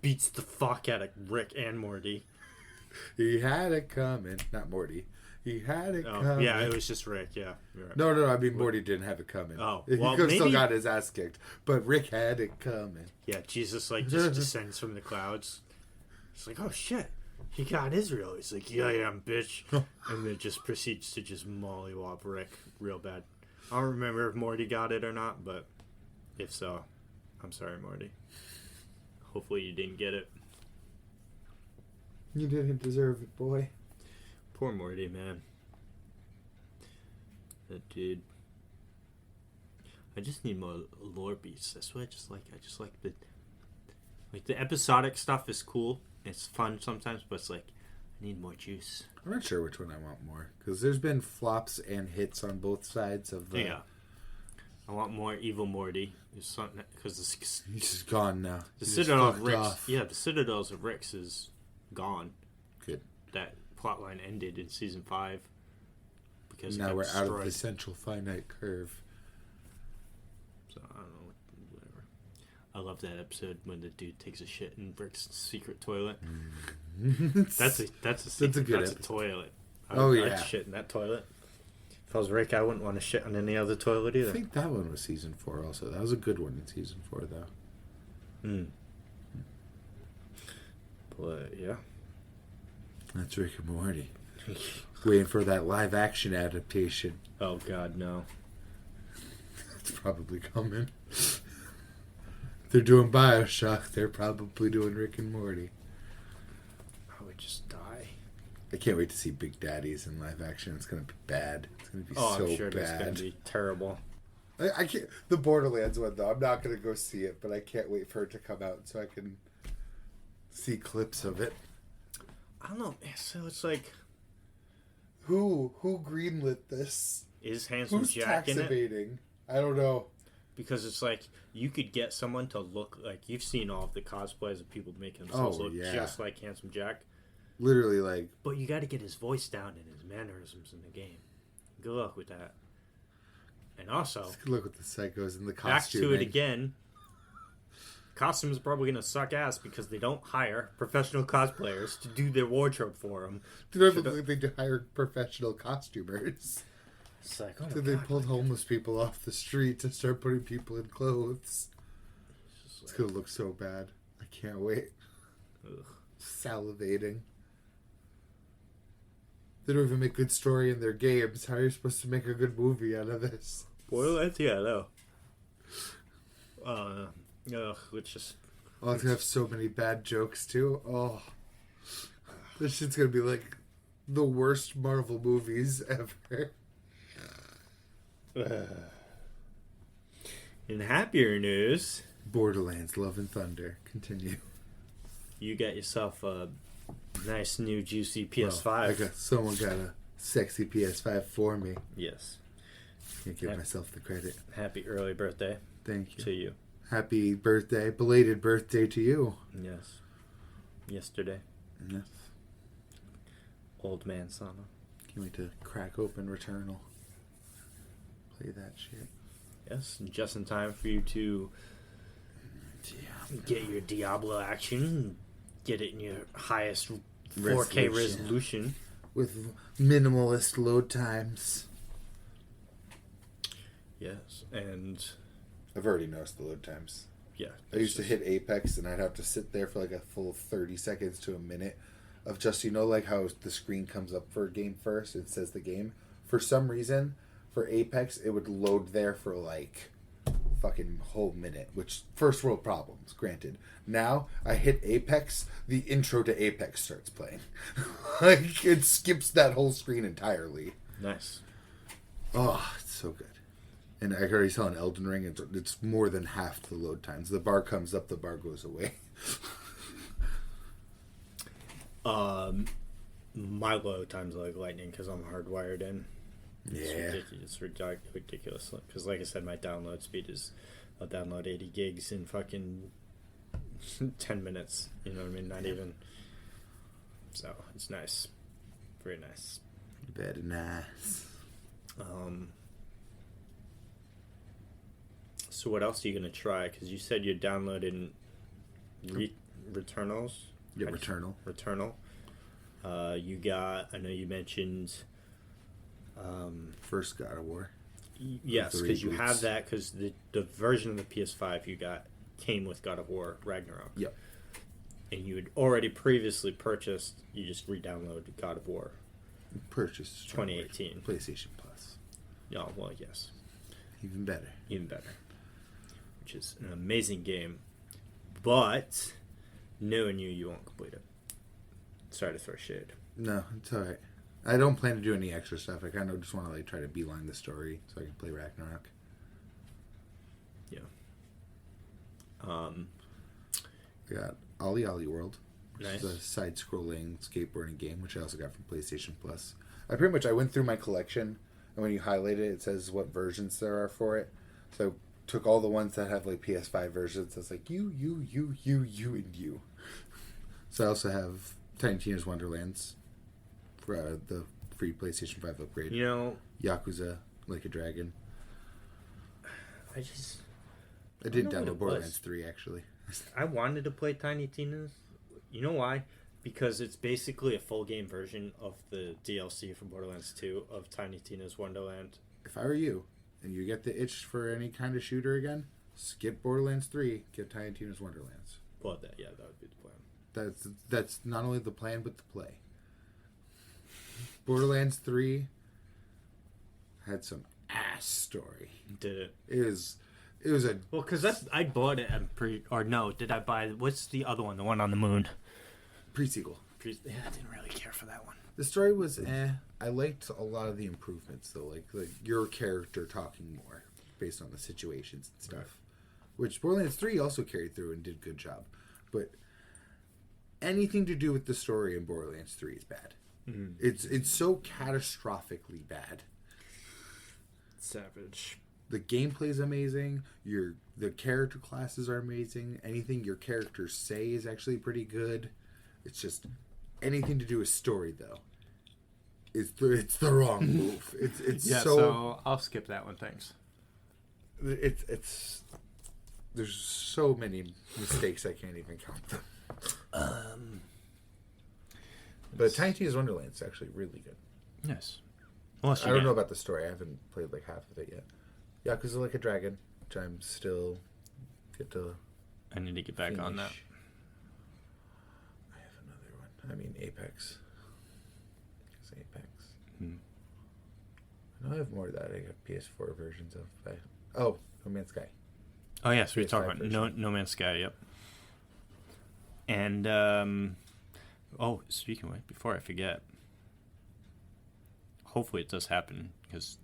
beats the fuck out of Rick and Morty. He had it coming. Not Morty. He had it coming. Yeah, it was just Rick, yeah. Right. No, I mean, Morty didn't have it coming. Oh, he well, could have still maybe- got his ass kicked. But Rick had it coming. Yeah, Jesus, like, just descends from the clouds. It's like, oh, shit. He got Israel. He's like, yeah, bitch. And then just proceeds to just mollywop Rick real bad. I don't remember if Morty got it or not, but if so, I'm sorry, Morty. Hopefully you didn't get it. You didn't deserve it, boy. Poor Morty, man. That dude. I just need more lore beats. That's what I just like the episodic stuff is cool. It's fun sometimes, but it's like I need more juice. I'm not sure which one I want more because there's been flops and hits on both sides of the. Yeah. I want more evil Morty. Because He's just gone now. The He's Citadel just of fucked Ricks. off. Yeah, the Citadels of Ricks is gone. Good. That plotline ended in season 5 because it Now got we're out of the destroyed. central finite curve. So I don't know, whatever. I love that episode when the dude takes a shit in Rick's secret toilet. That's a secret. That's a good That's a episode. toilet. Oh, yeah. I'd shit in that toilet. If I was Rick, I wouldn't want to shit on any other toilet either. I think that one was season 4 also. That was a good one in season 4 though. But yeah. That's Rick and Morty. Waiting for that live action adaptation. Oh God, no. It's probably coming. They're doing BioShock. They're probably doing Rick and Morty. I would just die. I can't wait to see Big Daddies in live action. It's gonna be bad. It's gonna be so I'm sure it's bad. gonna be terrible. I can't. The Borderlands one though. I'm not gonna go see it, but I can't wait for it to come out so I can see clips of it. I don't know. So it's like, Who greenlit this? is Handsome Who's Jack tax in it? evading? I don't know. Because it's like you could get someone to look like you've seen all of the cosplays of people making themselves look just like Handsome Jack. Literally, like. But you got to get his voice down and his mannerisms in the game. Good luck with that. And also, Let's look at the psychos in the back costume. to it again. Costumes are probably going to suck ass because they don't hire professional cosplayers to do their wardrobe for them. Do they believe they do hire professional costumers? It's like, oh my So they God, pulled homeless people off the street to start putting people in clothes. It's gonna look so bad. I can't wait. Ugh. Salivating. They don't even make good story in their games. How are you supposed to make a good movie out of this? Borderlands, yeah, no. Which is... Oh, it's gonna have so many bad jokes, too. Oh. This shit's gonna be like the worst Marvel movies ever. In happier news... Borderlands, Love and Thunder. Continue. You got yourself a nice new juicy PS5. Well, someone got a sexy PS5 for me. Yes. Can't give myself the credit. Happy early birthday. Thank you. To you. Happy birthday, belated birthday to you. Yes. Yesterday. Yes. Old man Sama. Can't wait to crack open Returnal. Play that shit. Yes, just in time for you to get your Diablo action, get it in your highest 4K resolution. With minimalist load times. Yes, and... I've already noticed the load times. Yeah. I used to hit Apex and I'd have to sit there for like a full 30 seconds to a minute of just, like how the screen comes up for a game first, it says the game. For some reason, for Apex, it would load there for like fucking whole minute, which first world problems, granted. Now, I hit Apex, the intro to Apex starts playing. Like, it skips that whole screen entirely. Nice. Oh, it's so good. And I already saw an Elden Ring, it's more than half the load times. The bar comes up, the bar goes away. My load times are like lightning because I'm hardwired in. Yeah. It's ridiculous. Because like I said, my download speed is, I'll download 80 gigs in fucking 10 minutes. You know what I mean? Not even. So, it's nice. Very nice. Very nice. So what else are you going to try? Because you said you're downloading Returnals? Yeah, Returnal. Returnal. You got, I know you mentioned... First God of War. Yes, because you have that, because the version of the PS5 you got came with God of War Ragnarok. Yep. And you had already previously purchased, you just re-downloaded God of War. Purchased 2018. PlayStation Plus. Oh, well, yes. Even better. Even better. Which is an amazing game. But, knowing you won't complete it. Sorry to throw shade. No, it's alright. I don't plan to do any extra stuff. I kind of just want to like try to beeline the story so I can play Ragnarok. Yeah. I got Ollie Ollie World, which is a side-scrolling skateboarding game, which I also got from PlayStation Plus. I went through my collection, and when you highlight it, it says what versions there are for it. So I took all the ones that have like PS5 versions. So it's like you, and you. So I also have Tiny Tina's Wonderlands for the free PlayStation 5 upgrade. You know, Yakuza Like a Dragon. I didn't download Borderlands 3 actually. I wanted to play Tiny Tina's. You know why? Because it's basically a full game version of the DLC for Borderlands 2 of Tiny Tina's Wonderland. If I were you, and you get the itch for any kind of shooter again, skip Borderlands 3, get Tiny Tina's Wonderlands. Well, that would be the plan. That's not only the plan, but the play. Borderlands 3 had some ass story. Did it? It was a... Well, because I bought it, did I buy... What's the other one? The one on the moon? Pre-sequel. Yeah, I didn't really care for that one. The story was I liked a lot of the improvements, though. Like your character talking more based on the situations and stuff. Right. Which Borderlands 3 also carried through and did a good job. But anything to do with the story in Borderlands 3 is bad. Mm-hmm. It's so catastrophically bad. Savage. The gameplay is amazing. The character classes are amazing. Anything your characters say is actually pretty good. It's just anything to do with story, though. It's the wrong move. It's yeah. So I'll skip that one. Thanks. It's there's so many mistakes I can't even count them. But Tiny Tina's Wonderland is actually really good. Yes. I don't know about the story. I haven't played like half of it yet. Yakuza Like a Dragon, which I'm still get to. I need to get back on that. I have another one. I mean Apex. It's Apex. I have more of that. I got PS4 versions of. No Man's Sky. Oh yes, we PS5 talked about version. No Man's Sky. Yep. And speaking of which, before I forget, hopefully it does happen because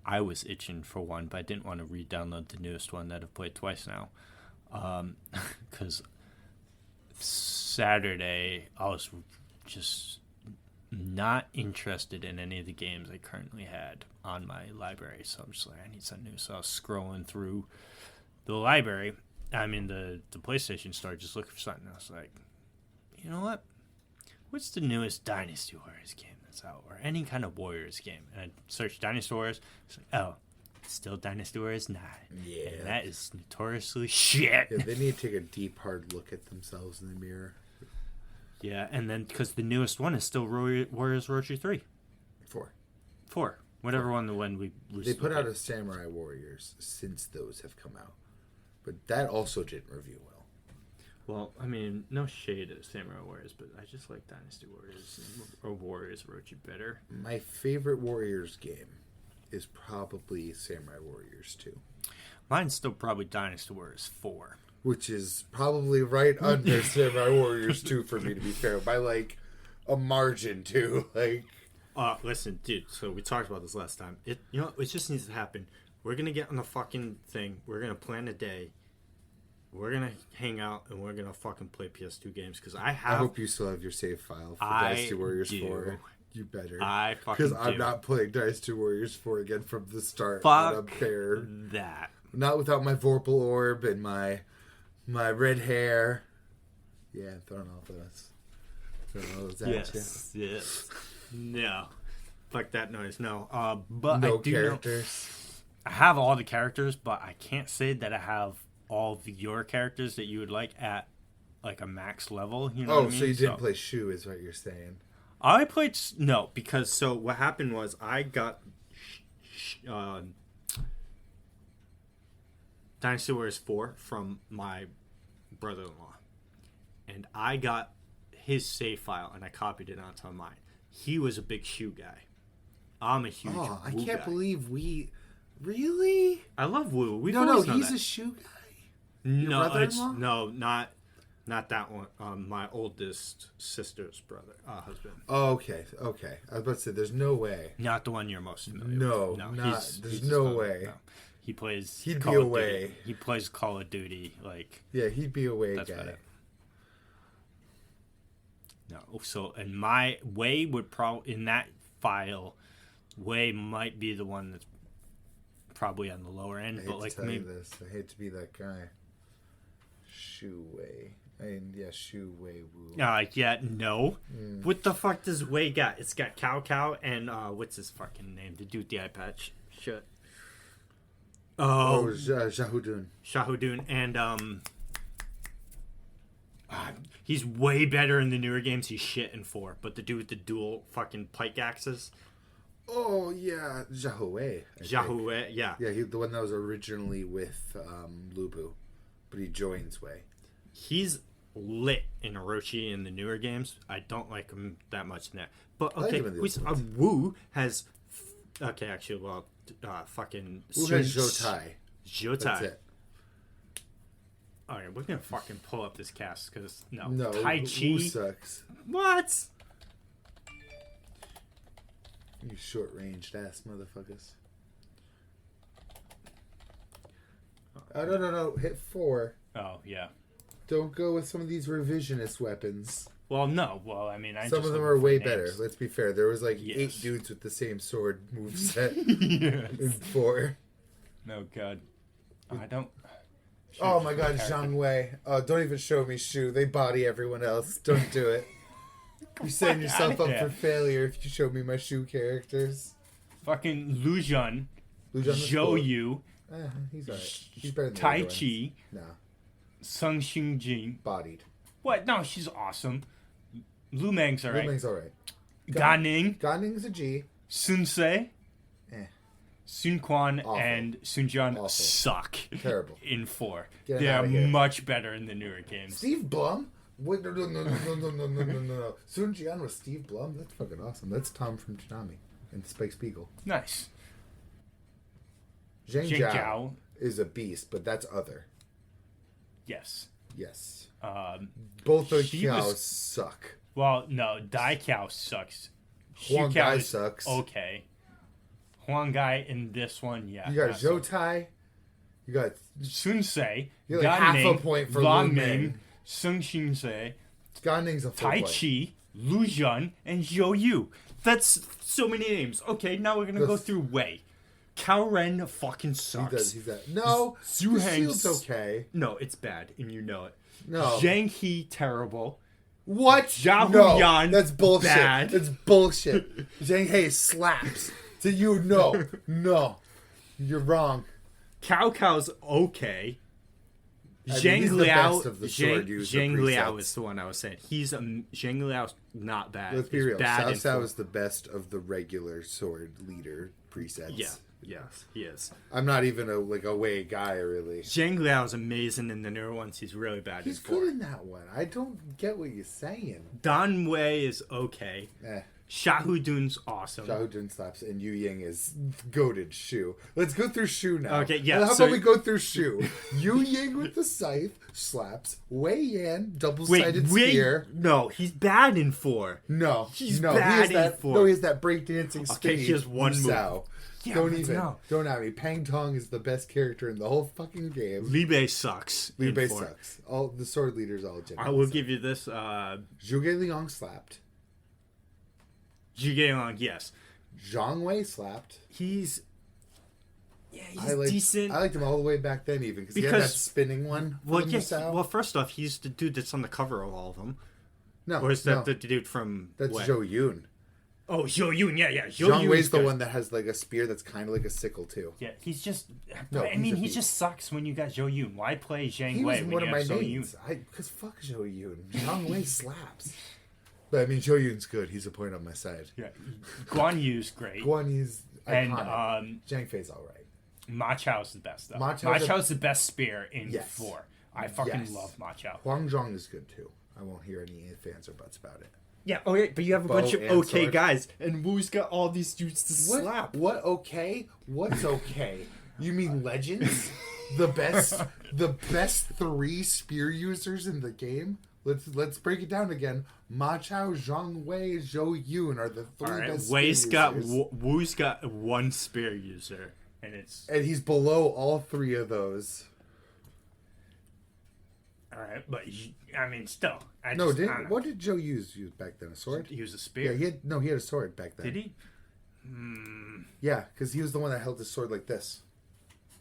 I was itching for one, but I didn't want to re-download the newest one that I've played twice now. Because Saturday I was just not interested in any of the games I currently had on my library, so I'm just like, I need something new. So I was scrolling through the library, the PlayStation store, just looking for something. I was like, you know what? What's the newest Dynasty Warriors game that's out, or any kind of Warriors game? And I searched Dynasty Warriors. It's like, oh, it's still Dynasty Warriors 9. Yeah, and that is notoriously shit. Yeah, they need to take a deep, hard look at themselves in the mirror. Yeah, and then because the newest one is still Warriors Roshi 3. 4. Whatever one the one we They put out a Samurai Warriors since those have come out, but that also didn't review well. Well, no shade at Samurai Warriors, but I just like Dynasty Warriors or Warriors Roshi better. My favorite Warriors game is probably Samurai Warriors 2. Mine's still probably Dynasty Warriors 4. Which is probably right under Samurai Warriors 2 for me, to be fair, by like a margin too. Listen, dude. So we talked about this last time. It just needs to happen. We're gonna get on the fucking thing. We're gonna plan a day. We're gonna hang out and we're gonna fucking play PS2 games because I hope you still have your save file for Dynasty Warriors 4. You better. I fucking because I'm not playing Dynasty Warriors 4 again from the start. Fuck fair. that. Not without my Vorpal Orb and my red hair. Yeah, throwing all those. Yes. No. Fuck that noise. No. But no I do characters. I have all the characters, but I can't say that I have all of your characters that you would like at like a max level. You know what I mean? So you didn't play Shu, is what you're saying? I played because so what happened was I got Dynasty Warriors 4 from my brother-in-law, and I got his save file and I copied it onto mine. He was a big Shu guy. I'm a huge Wu I can't guy. believe we really. I love Wu. He's a Shu guy. Not that one. My oldest sister's brother, husband. Oh, okay. I was about to say, there's no way. Not the one you're most familiar with. No, there's no way. No. He plays. He'd Call be of away. Duty. He plays Call of Duty. He'd be away that's guy. about it. No, so and my Way would in that file, Way might be the one that's probably on the lower end. I hate to be that guy. Shu Wei. Shu Wei Wu. What the fuck does Way got? It's got Cao and what's his fucking name? The dude with the eye patch. Shit. Shahudun. Shahudun and he's way better in the newer games. He's shit in 4, but the dude with the dual fucking pike axes. Oh yeah, Zhahue. Zhahue, yeah. Yeah, the one that was originally with Lubu, but he joins Wei. He's lit in Orochi in the newer games. I don't like him that much in that. But okay, Wu has fucking Wu has Zhoutai. Zhoutai. That's it. Alright, we're gonna fucking pull up this cast because no, Tai Chi Wu sucks. What? You short-ranged ass motherfuckers. Oh, no. Hit 4. Oh, yeah. Don't go with some of these revisionist weapons. Well, no. Well, some of them are way better. Let's be fair. There was 8 dudes with the same sword moveset in 4. No, God. I don't... Oh my God, Zhang Wei. Oh, don't even show me Shu. They body everyone else. Don't do it. You're setting yourself up for failure if you show me my Shu characters. Fucking Lu Zhou Yu. He's alright. He's better than Tai Chi. No. Sung Xingjing. Bodied. What? No, she's awesome. Lu Meng's alright. Lu Meng's alright. Ganing. Ganing's a G. Sun Se. Sun Quan Awful. and Sun Jian suck. Terrible. In 4. Get They are much better in the newer games. Steve Blum? Wait, no. Sun Jian was Steve Blum? That's fucking awesome. That's Tom from Tsunami and Spike Spiegel. Nice. Zhang Zhang Jiao Jiao. is a beast, but that's other. Yes. Yes. Both Both of Kiao suck. Well, no, Dai Kiao sucks. Huang Xu Kiao Gai is sucks. Okay. Huang Gai in this one, yeah. You got not so- Zhou Tai. You got Sun Se, You're like half a point for Lan Lu Ming. Ming, Sung Xin Se, Gan Ning's a full Tai point. Chi, Lu Zhan, and Zhou Yu. That's so many names. Okay, now we're gonna go through Wei. Cao Ren fucking sucks. He's that. No, Zhu the Heng shield's okay. No, it's bad, and you know it. No. Zhang He terrible. What? Zhao No, Huyan, that's bullshit. bad. That's bullshit. Zhang He slaps. To you, no. You're wrong. Cao Cao's okay. I mean, Zhang he's the Liao, best of the sword user Zhang Liao presets. is the one I was saying. Zhang Liao's not bad. Let's be He's real. bad Cao in Cao four. is the best of the regular sword leader presets. Yeah, yes, he is. I'm not even a Wei guy, really. Zhang Liao is amazing in the newer ones. He's really bad He's in four. good in that one. I don't get what you're saying. Dan Wei is okay. Xiahou Dun's awesome. Xiahou Dun slaps, and Yu Ying is goated Shu. Let's go through Shu now. Okay, yeah, How so- about we go through Shu? Yu Ying with the scythe slaps. Wei Yan, double-sided spear. No, he's bad in four. No, He's no, bad he has in that. four. No, he has that breakdancing spin. he has one move. Yeah, don't but even. no. Don't at me. Pang Tong is the best character in the whole fucking game. Li Bei sucks. Liu in Bei four. sucks. All the sword leaders all generally I will suck. give you this. Zhuge Liang slapped. Zhuge Liang, yes. Zhang Wei slapped. He's I decent. liked him all the way back then, even because he had that Because- spinning one. Well, from yes. Musou. Well, first off, he's the dude that's on the cover of all of them. no, Or is that no, the dude from that's what? Zhou Yun. Oh, Zhou Yun, yeah. Zhou Zhang Yun Wei's is the good. one that has like a spear that's kind of like a sickle too. Yeah, he's just. No, I he's mean, a he beast. just sucks when you got Zhou Yun. Why play Zhang He Wei was when one you of my have Zhou Yun? names. Because fuck Zhou Yun. Zhang Wei slaps. But I mean, Zhou Yun's good. He's a point on my side. Yeah, Guan Yu's great, Guan Yi's and iconic. Zhang Fei's all right. Ma Chao's the best though. Ma Ma Chao's Chao's the best spear in Yes. 4. I fucking Yes. love Ma Chao. Huang Zhong is good too. I won't hear any fans or buts about it. Yeah, okay, but you have a bunch of and okay sword. guys, and Wu's got all these dudes to What? slap. What? Okay. What's okay? You mean legends? the best 3 spear users in the game. Let's break it down again. Ma Chao, Zhang Wei, Zhou Yun are the 3 All right, best Wei's spear got users. Wu's got one spear user, and it's And he's below all 3 of those. all right. But I mean, still, I No, just, I don't know. what did Zhou use back then? A sword? He was a Yeah, spear. he had a sword back then. Did he? Yeah, because he was the one that held his sword like this.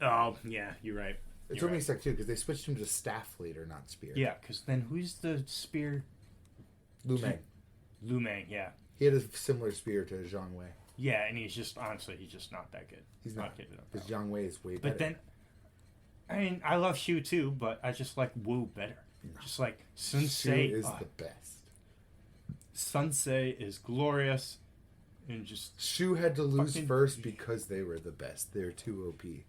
Oh, yeah, you're right. It You're took me a right. sec too, because they switched him to staff later, not spear. Yeah, because then who's the spear? Lu Meng. Lu Meng, yeah. He had a similar spear to Zhang Wei. Yeah, and he's just, honestly, he's just not that good. He's not. good enough. Because Zhang Wei is way better. But then, I mean, I love Shu too, but I just like Wu better. Just like Sun Shu Se is the best. Sun Se is glorious, and just Shu had to lose Fucking- first because they were the best. They were too OP.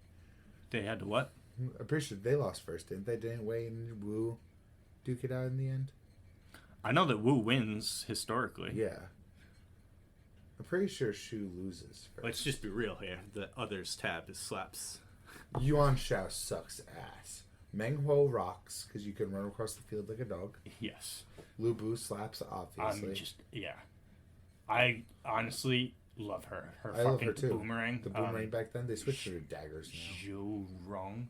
they had to what? I'm pretty sure they lost first, didn't they? Didn't Wei and Wu duke it out in the end? I know that Wu wins historically. Yeah. I'm pretty sure Shu loses first. Let's just be real here. The others tab is slaps. Yuan Shao sucks ass. Meng Huo rocks because you can run across the field like a dog. Yes. Lu Bu slaps, obviously. Yeah. I honestly love her. Her I love fucking her too. boomerang. The boomerang back then, they switched her to daggers now. Zhou Rong.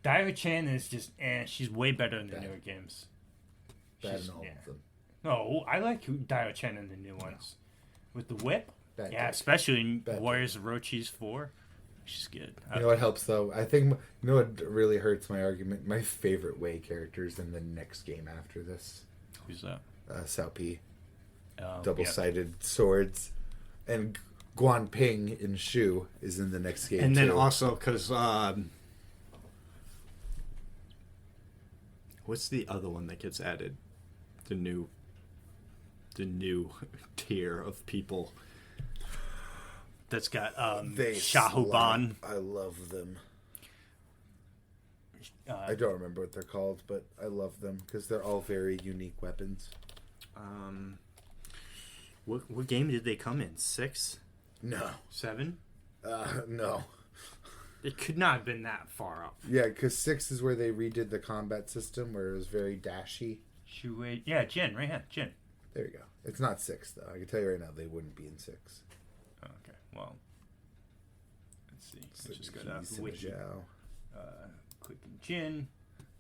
Dio Chan is just she's way better in the Bad. newer games. Bad She's- in all yeah. of them. No, I like Dio Chen in the new ones. With the whip. Bad Yeah, guy. especially in Bad Warriors of Orochi's 4. She's good. You know what helps though? I think you know what really hurts my argument. My favorite Wei characters in the next game after this, Who's that? Cao Pi, Yeah. double-sided swords, and Guan Ping in Shu is in the next game. And then too. also because what's the other one that gets added? The new tier of people that's got they Shahuban. slap. I love them. I don't remember what they're called, but I love them because they're all very unique weapons. What game did they come in? 6? No. 7? No. It could not have been that far up. Yeah, because 6 is where they redid the combat system where it was very dashy. Shuei. Yeah, Jin, right here. Jin. There you go. It's not 6, though. I can tell you right now they wouldn't be in 6. Okay, well. Let's see. Let's just go to Wiki. Quick and Jin.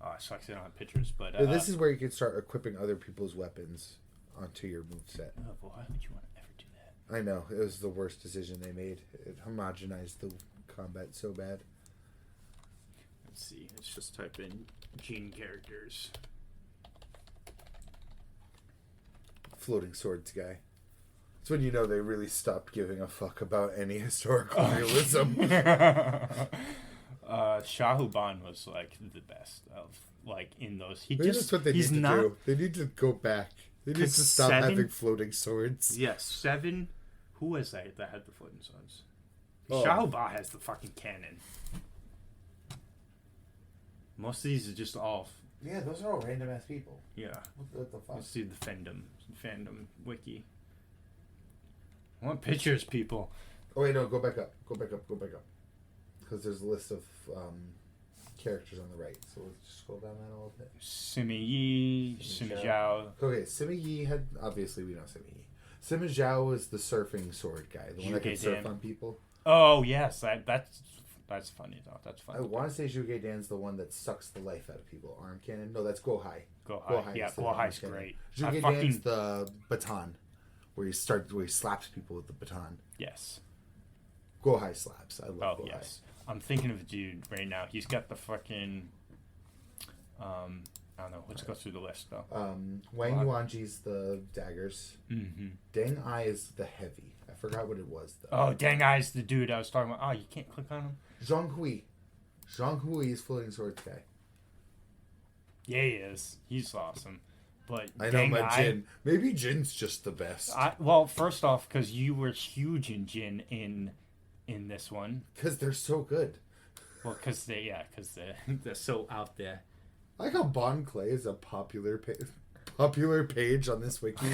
Oh, it sucks they don't have pictures, but... this is where you can start equipping other people's weapons onto your moveset. Oh, boy, why would you want to ever do that? I know. It was the worst decision they made. It homogenized the combat so bad. Let's see. Let's just type in Jin characters. Floating swords guy. That's when you know they really stopped giving a fuck about any historical realism. Shahuban was like the best of like in those. That's what they need to do. They need to go back. They need to stop having floating swords. Yes, 7. Who was that had the floating swords? Oh. Shahuban has the fucking cannon. Most of these are just all. Yeah, those are all random ass people. Yeah. What the fuck? Let's see the fandom wiki. I want pictures, people. Oh wait, no, go back up. Because there's a list of characters on the right. So let's just scroll down that a little bit. Simi Yi, Simi Zhao. Okay, Simi Yi had... Obviously, we know Simi Yi. Simi Zhao was the surfing sword guy. The one that can surf on people. Oh, yes. That's funny, though. That's funny. I want to say Zhuge Dan's the one that sucks the life out of people. Arm cannon? No, that's Go Hai. Go Hai. Yeah, Go Hai's great. Zhuge Dan's the baton. Where he slaps people with the baton. Yes. Go Hai slaps. I love Go Hai. I'm thinking of a dude right now. He's got the fucking... I don't know. Let's go through the list, though. Wang Yuanji's the daggers. Mm-hmm. Deng Ai is the heavy. I forgot what it was, though. Oh, Deng Ai's the dude I was talking about. Oh, you can't click on him? Zhang Hui is floating swords guy. Yeah, he is. He's awesome. But I know my Jin. Maybe Jin's just the best. Well, first off, because you were huge in Jin in this one. Because they're so good. Well, because they're so out there. I like how Bon Clay is a popular page on this wiki.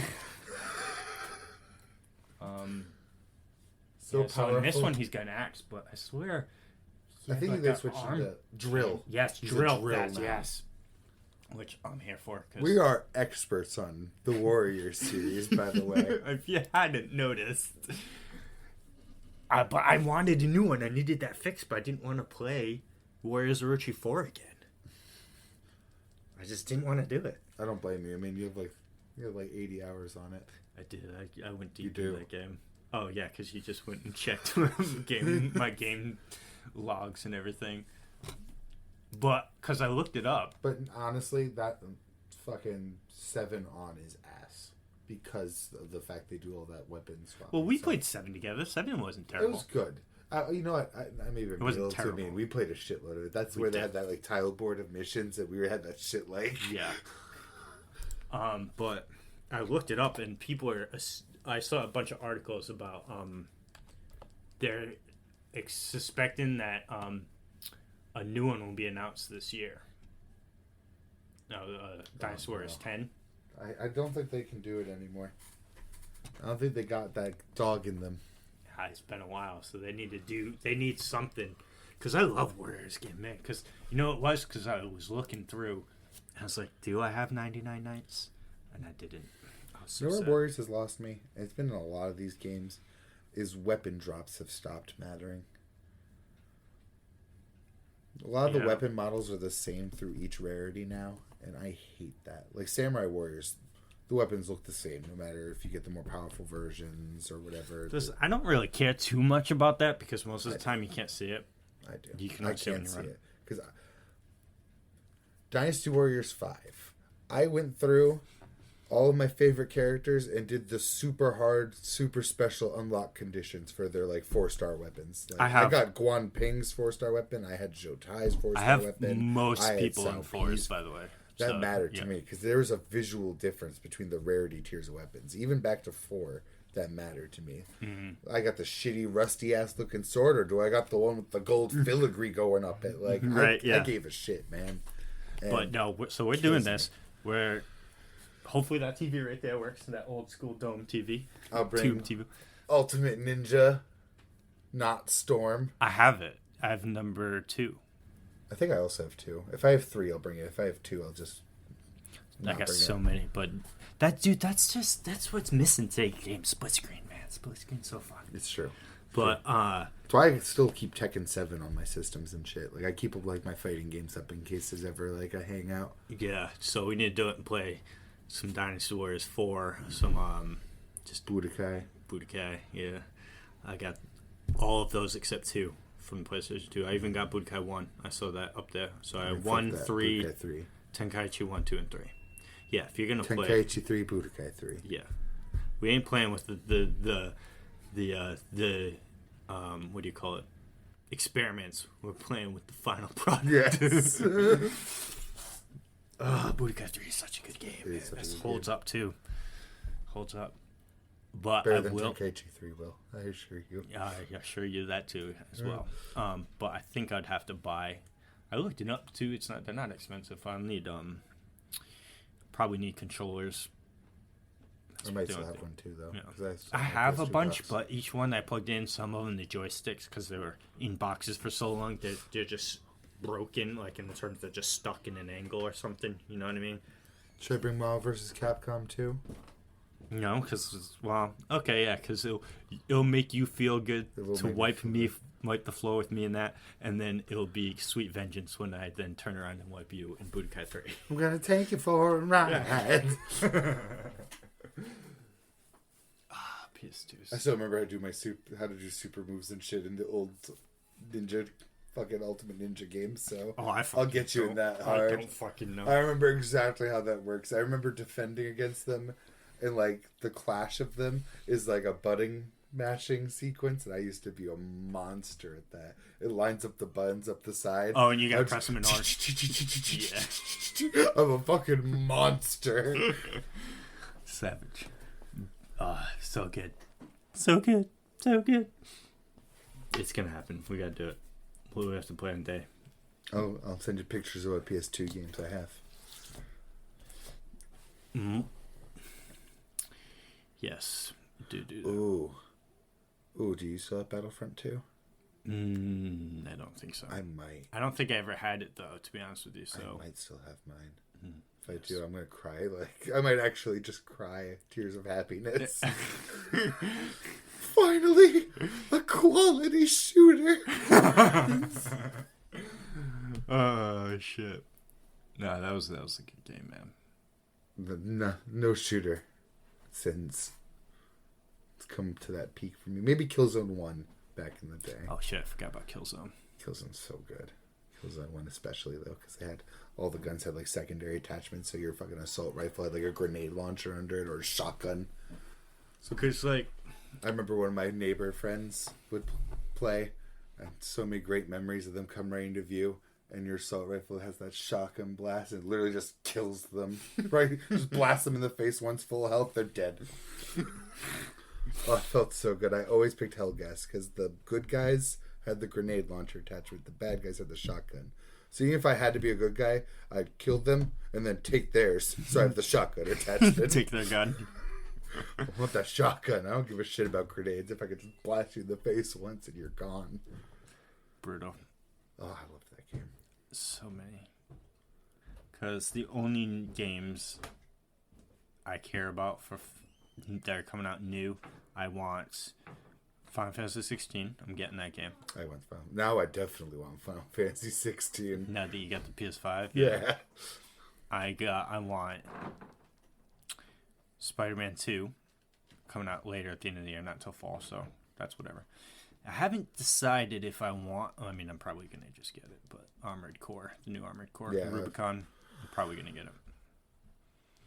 So in this one he's got an axe, but I swear. I think they switched to drill. Yes, drill. Yes. Which I'm here for. We are experts on the Warriors series, by the way. If you hadn't noticed. But I wanted a new one. I needed that fixed, but I didn't want to play Warriors Orochi 4 again. I just didn't want to do it. I don't blame you. I mean, you have like 80 hours on it. I did. I went deep in that game. Oh, yeah, because you just went and checked my game logs and everything. But, because I looked it up. But honestly, that fucking 7 on is ass. Because of the fact they do all that weapon swap. Well, we played 7 together. 7 wasn't terrible. It was good. You know what? I may be a little too mean. We played a shitload of it. That's where they had that like tile board of missions that we had that shit like. Yeah. But I looked it up and I saw a bunch of articles about they're suspecting that a new one will be announced this year. No, Dynasty Warriors 10. I don't think they can do it anymore. I don't think they got that dog in them. It's been a while, so they need something. Because I love Warriors game, man. Because, you know it was? Because I was looking through, and I was like, do I have 99 Nights? And I didn't. You know where Warriors has lost me? It's been in a lot of these games. Is weapon drops have stopped mattering. A lot of the weapon models are the same through each rarity now, and I hate that. Like Samurai Warriors, the weapons look the same no matter if you get the more powerful versions or whatever. I don't really care too much about that because most of the time you can't see it. I do. You can see it because Dynasty Warriors 5. I went through all of my favorite characters and did the super hard, super special unlock conditions for their like 4-star weapons. Like, I got Guan Ping's 4-star weapon. I had Zhou Tai's 4-star weapon. I have most people in 4s, by the way. That mattered to me because there was a visual difference between the rarity tiers of weapons. Even back to 4, that matter to me. Mm-hmm. I got the shitty, rusty ass looking sword, or do I got the one with the gold filigree going up it? Like, right, I gave a shit, man. And but no, so we're doing this. We're hopefully that TV right there works. That old school dome TV. I'll bring Tube TV. Ultimate Ninja, not Storm. I have it. I have number 2. I think I also have 2. If I have 3, I'll bring it. If I have 2, I'll just. I got so many, but that's what's missing today. Game split screen, man. Split screen's so fun. It's true. But that's why I still keep Tekken 7 on my systems and shit. Like I keep like my fighting games up in case there's ever like a hangout. Yeah, so we need to do it and play some Dynasty Warriors 4, some just Budokai. Yeah, I got all of those except 2 from PlayStation 2. I even got Budokai 1. I saw that up there. So I have 1, 3, Budokai 3, Tenkaichi 1, 2, and 3. Yeah, if you're gonna play Tenkaichi 3, Budokai 3. Yeah, we ain't playing with the what do you call it? Experiments. We're playing with the final product. Yes. Budokai 3 is such a good game. It holds up too. Holds up. But better I than will. Tenkaichi 3 will. I assure you. I assure you that too as well. But I think I'd have to buy. I looked it up too. They're not expensive. I need probably need controllers. I might still have one too, though. Yeah. I have a bunch, but each one I plugged in, some of them the joysticks, because they were in boxes for so long, they're just broken, like in the terms they're just stuck in an angle or something. You know what I mean? Should I bring Marvel vs. Capcom 2? No, because because it'll make you feel good to wipe the floor with me in that, and then it'll be sweet vengeance when I then turn around and wipe you in Budokai 3. I'm gonna take you for a ride. PS2s. I still remember how to do super moves and shit in the old Ninja, fucking Ultimate Ninja games. So I'll get you in that hard. I don't fucking know. I remember exactly how that works. I remember defending against them, and like the clash of them is like a button mashing sequence, and I used to be a monster at that. It lines up the buttons up the side. Oh, and you gotta press them in order. Yeah. I'm a fucking monster. Savage. So good. So good. So good. It's gonna happen. We gotta do it. We have to play on day. Oh, I'll send you pictures of what PS2 games I have. Mm-hmm. Yes. Do that. Ooh, do you still have Battlefront 2? I don't think so. I might. I don't think I ever had it, though, to be honest with you. So I might still have mine. If I do, I'm going to cry. Like I might actually just cry tears of happiness. Finally, a quality shooter. Oh, shit. No, that was a good game, man. No shooter since it's come to that peak for me. Maybe Killzone 1 back in the day. Oh, shit, I forgot about Killzone. Killzone's so good. Killzone 1 especially, though, because they had all the guns had like secondary attachments, so your fucking assault rifle had like a grenade launcher under it or a shotgun. So, because like, I remember one of my neighbor friends would play. I had so many great memories of them come right into view, and your assault rifle has that shotgun blast, and it literally just kills them. Right? Just blast them in the face once full health, they're dead. Oh, it felt so good. I always picked Hellgas because the good guys had the grenade launcher attachment. The bad guys had the shotgun. So even if I had to be a good guy, I'd kill them and then take theirs. So I have the shotgun attached to it. Take their gun. I want that shotgun. I don't give a shit about grenades. If I could just blast you in the face once and you're gone. Brutal. Oh, I love that game. So many. Because the only games I care about that are coming out new, I want Final Fantasy 16. I'm getting that game. Now I definitely want Final Fantasy 16. Now that you got the PS5. Yeah. I want Spider-Man 2 coming out later at the end of the year, not until fall, so that's whatever. I haven't decided if I want. I mean, I'm probably going to just get it, but Armored Core, the new Armored Core, Rubicon, I'm probably going to get it.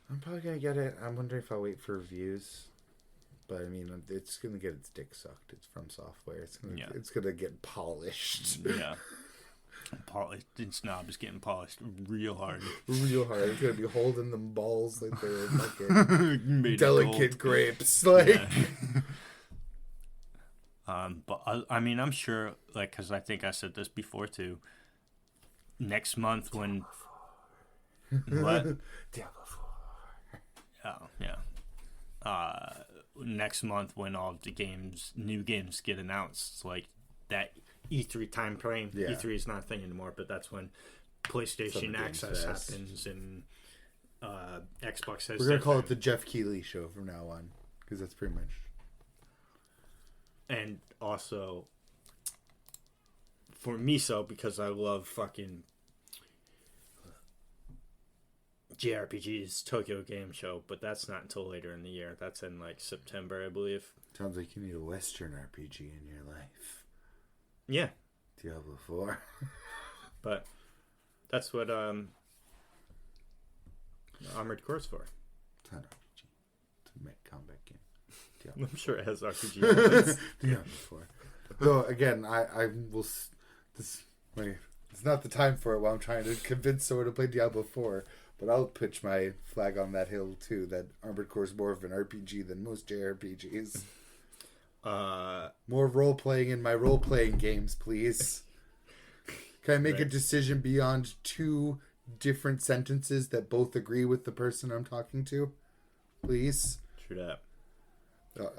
I'm probably going to get it. I'm wondering if I'll wait for reviews. But, I mean, it's going to get its dick sucked. It's from software. It's going to get polished. Yeah. Snob is getting polished real hard. Real hard. It's gonna be holding them balls like they're fucking delicate gold. grapes. Like, Yeah. But I mean, I'm sure, like, because I think I said this before too. Next month when what? Diablo 4. Oh yeah. Next month when all of the new games get announced, like that E3 time frame. Yeah. E3 is not a thing anymore, but that's when PlayStation Access happens and Xbox has. We're gonna call it the Jeff Keighley show from now on, because that's pretty much. And also, for me, because I love fucking JRPGs, Tokyo Game Show, but that's not until later in the year. That's in like September, I believe. Sounds like you need a Western RPG in your life. Yeah. Diablo 4. But that's what Armored Core's for. It's not RPG. It's a mech combat game. Diablo. I'm sure it has RPG elements. Diablo 4. Though again, I will. It's not the time for it while I'm trying to convince someone to play Diablo 4. But I'll pitch my flag on that hill too. That Armored Core is more of an RPG than most JRPGs. More role playing in my role playing games, please. Can I make a decision beyond 2 different sentences that both agree with the person I'm talking to? Please. True that. Uh,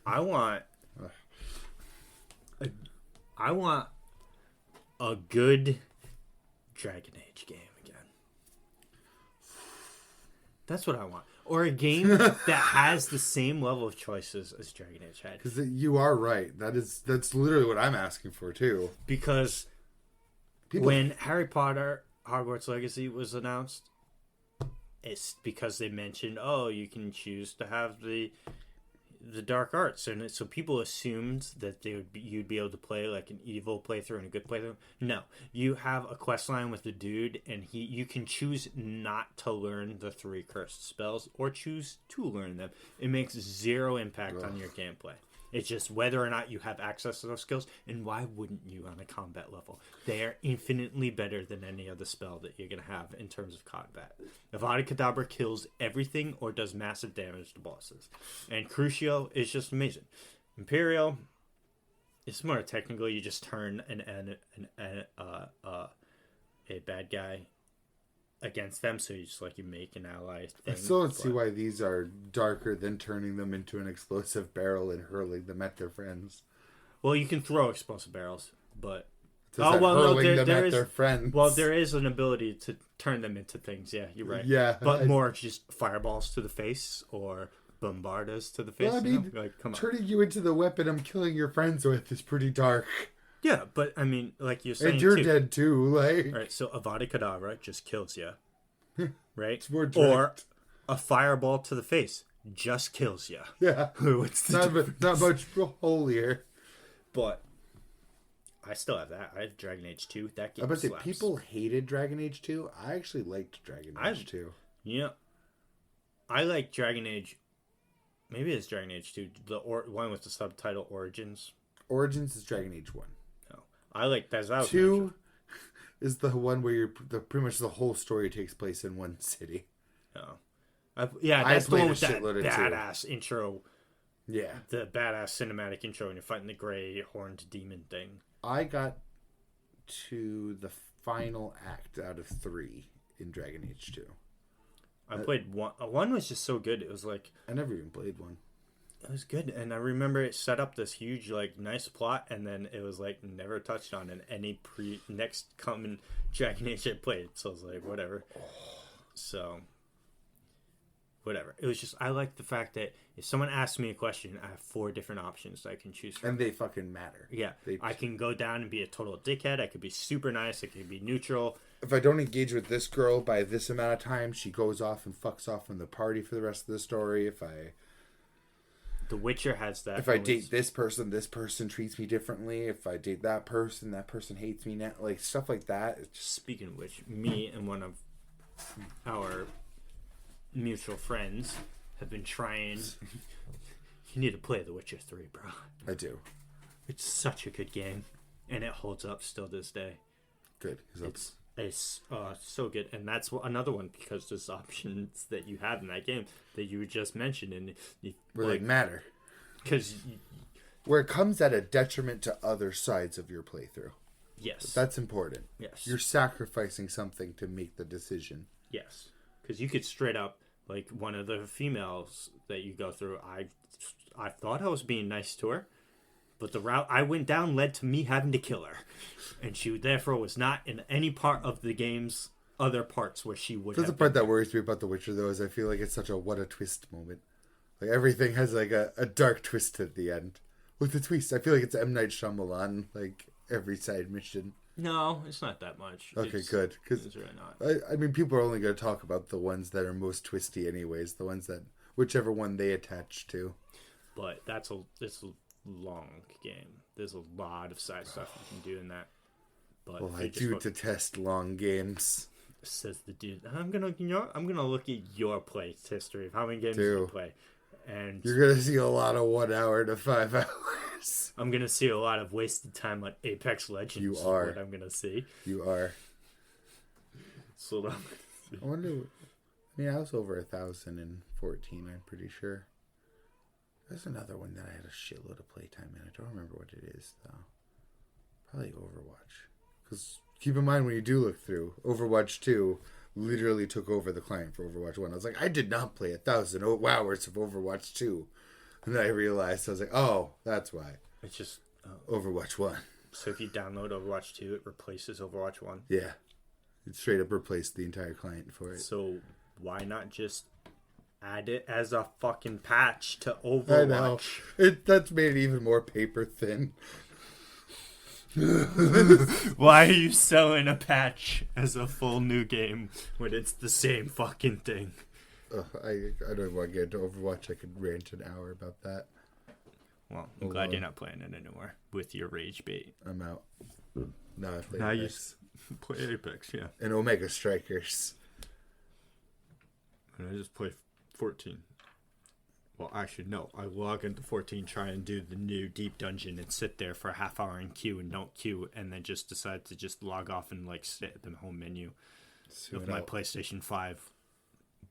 I want a good Dragon Age game again. That's what I want. Or a game that has the same level of choices as Dragon Age had. Because you are right. That's literally what I'm asking for too. Because when Harry Potter Hogwarts Legacy was announced, it's because they mentioned, you can choose to have the dark arts, and so people assumed that you'd be able to play like an evil playthrough and a good playthrough. No, you have a quest line with the dude, and you can choose not to learn the 3 cursed spells or choose to learn them. It makes 0 impact on your gameplay. It's just whether or not you have access to those skills, and why wouldn't you on a combat level? They are infinitely better than any other spell that you're going to have in terms of combat. Avada Kedavra kills everything or does massive damage to bosses. And Crucio is just amazing. Imperial, it's more technically you just turn a bad guy against them, so you make an ally thing. I still don't see why these are darker than turning them into an explosive barrel and hurling them at their friends. Well, you can throw explosive barrels, but hurling them at their friends. Well, there is an ability to turn them into things. Yeah, you're right. Yeah, but more just fireballs to the face or bombardas to the face. Well, I mean, come on. Turning you into the weapon I'm killing your friends with is pretty dark. Yeah, but I mean, like you're saying, and you're dead too. Like, all right, so Avada Kedavra just kills you, right? It's more direct. Or a fireball to the face just kills you. Yeah, What's not much holier. But I still have that. I have Dragon Age 2. That game I was about to slaps. say, people hated Dragon Age 2. I actually liked Dragon Age 2. Yeah, I like Dragon Age. Maybe it's Dragon Age 2. The one with the subtitle Origins. Origins is Dragon Age 1. No, I like that. 2 is the one where pretty much the whole story takes place in one city. No, that's the one with that badass intro. Yeah, the badass cinematic intro, and you're fighting the gray horned demon thing. I got to the final act out of 3 in Dragon Age 2. I played 1. 1 was just so good. It was like I never even played 1. It was good, and I remember it set up this huge, nice plot, and then it was never touched on in any next coming Dragon Age I played. So I was like, whatever. So, whatever. It was just I like the fact that if someone asks me a question, I have 4 different options that I can choose from, and they fucking matter. Yeah, I can go down and be a total dickhead. I could be super nice. I could be neutral. If I don't engage with this girl by this amount of time, she goes off and fucks off from the party for the rest of the story. The Witcher has that. If I date this person treats me differently. If I date that person hates me now. Like, stuff like that. Speaking of which, me and one of our mutual friends have been trying. You need to play The Witcher 3, bro. I do. It's such a good game, and it holds up still this day. Good. 'Cause It's so good, and that's another one because there's options that you have in that game that you just mentioned, and really matter. Because where it comes at a detriment to other sides of your playthrough. Yes. That's important. Yes. You're sacrificing something to make the decision. Yes. Because you could straight up, like one of the females that you go through, I thought I was being nice to her, but the route I went down led to me having to kill her. And she therefore was not in any part of the game's other parts where she would have. That's the part that worries me about The Witcher, though, is I feel like it's such a what a twist moment. Like everything has like a dark twist at the end. With the twist, I feel like it's M. Night Shyamalan, like every side mission. No, it's not that much. Okay, good. Because it's really not. I mean, people are only going to talk about the ones that are most twisty, anyways. The ones that whichever one they attach to. But it's a long game. There's a lot of side stuff you can do in that. But well, I do detest long games. Says the dude. I'm gonna look at your play history of how many games you play, and you're gonna see a lot of 1 hour to 5 hours. I'm gonna see a lot of wasted time on Apex Legends. You are. What I'm gonna see. You are. So I wonder. I mean, I was over 1,014. I'm pretty sure. There's another one that I had a shitload of playtime in. I don't remember what it is though. Probably Overwatch. Because keep in mind when you do look through, Overwatch 2 literally took over the client for Overwatch 1. I was like, I did not play 1,000 hours of Overwatch 2. And then I realized, I was like, oh, that's why. It's just Overwatch 1. So if you download Overwatch 2, it replaces Overwatch 1? Yeah. It straight up replaced the entire client for it. So why not just add it as a fucking patch to Overwatch? I know. That's made it even more paper thin. Why are you selling a patch as a full new game when it's the same fucking thing? I don't even want to get into Overwatch. I could rant an hour about that. Well, I'm glad you're not playing it anymore with your rage bait. I'm out. No, I play Apex. You play Apex, yeah. And Omega Strikers. And I just play 14. Well, actually, no. I log into 14, try and do the new deep dungeon and sit there for a half hour and queue and don't queue, and then just decide to just log off and like sit at the home menu with my PlayStation 5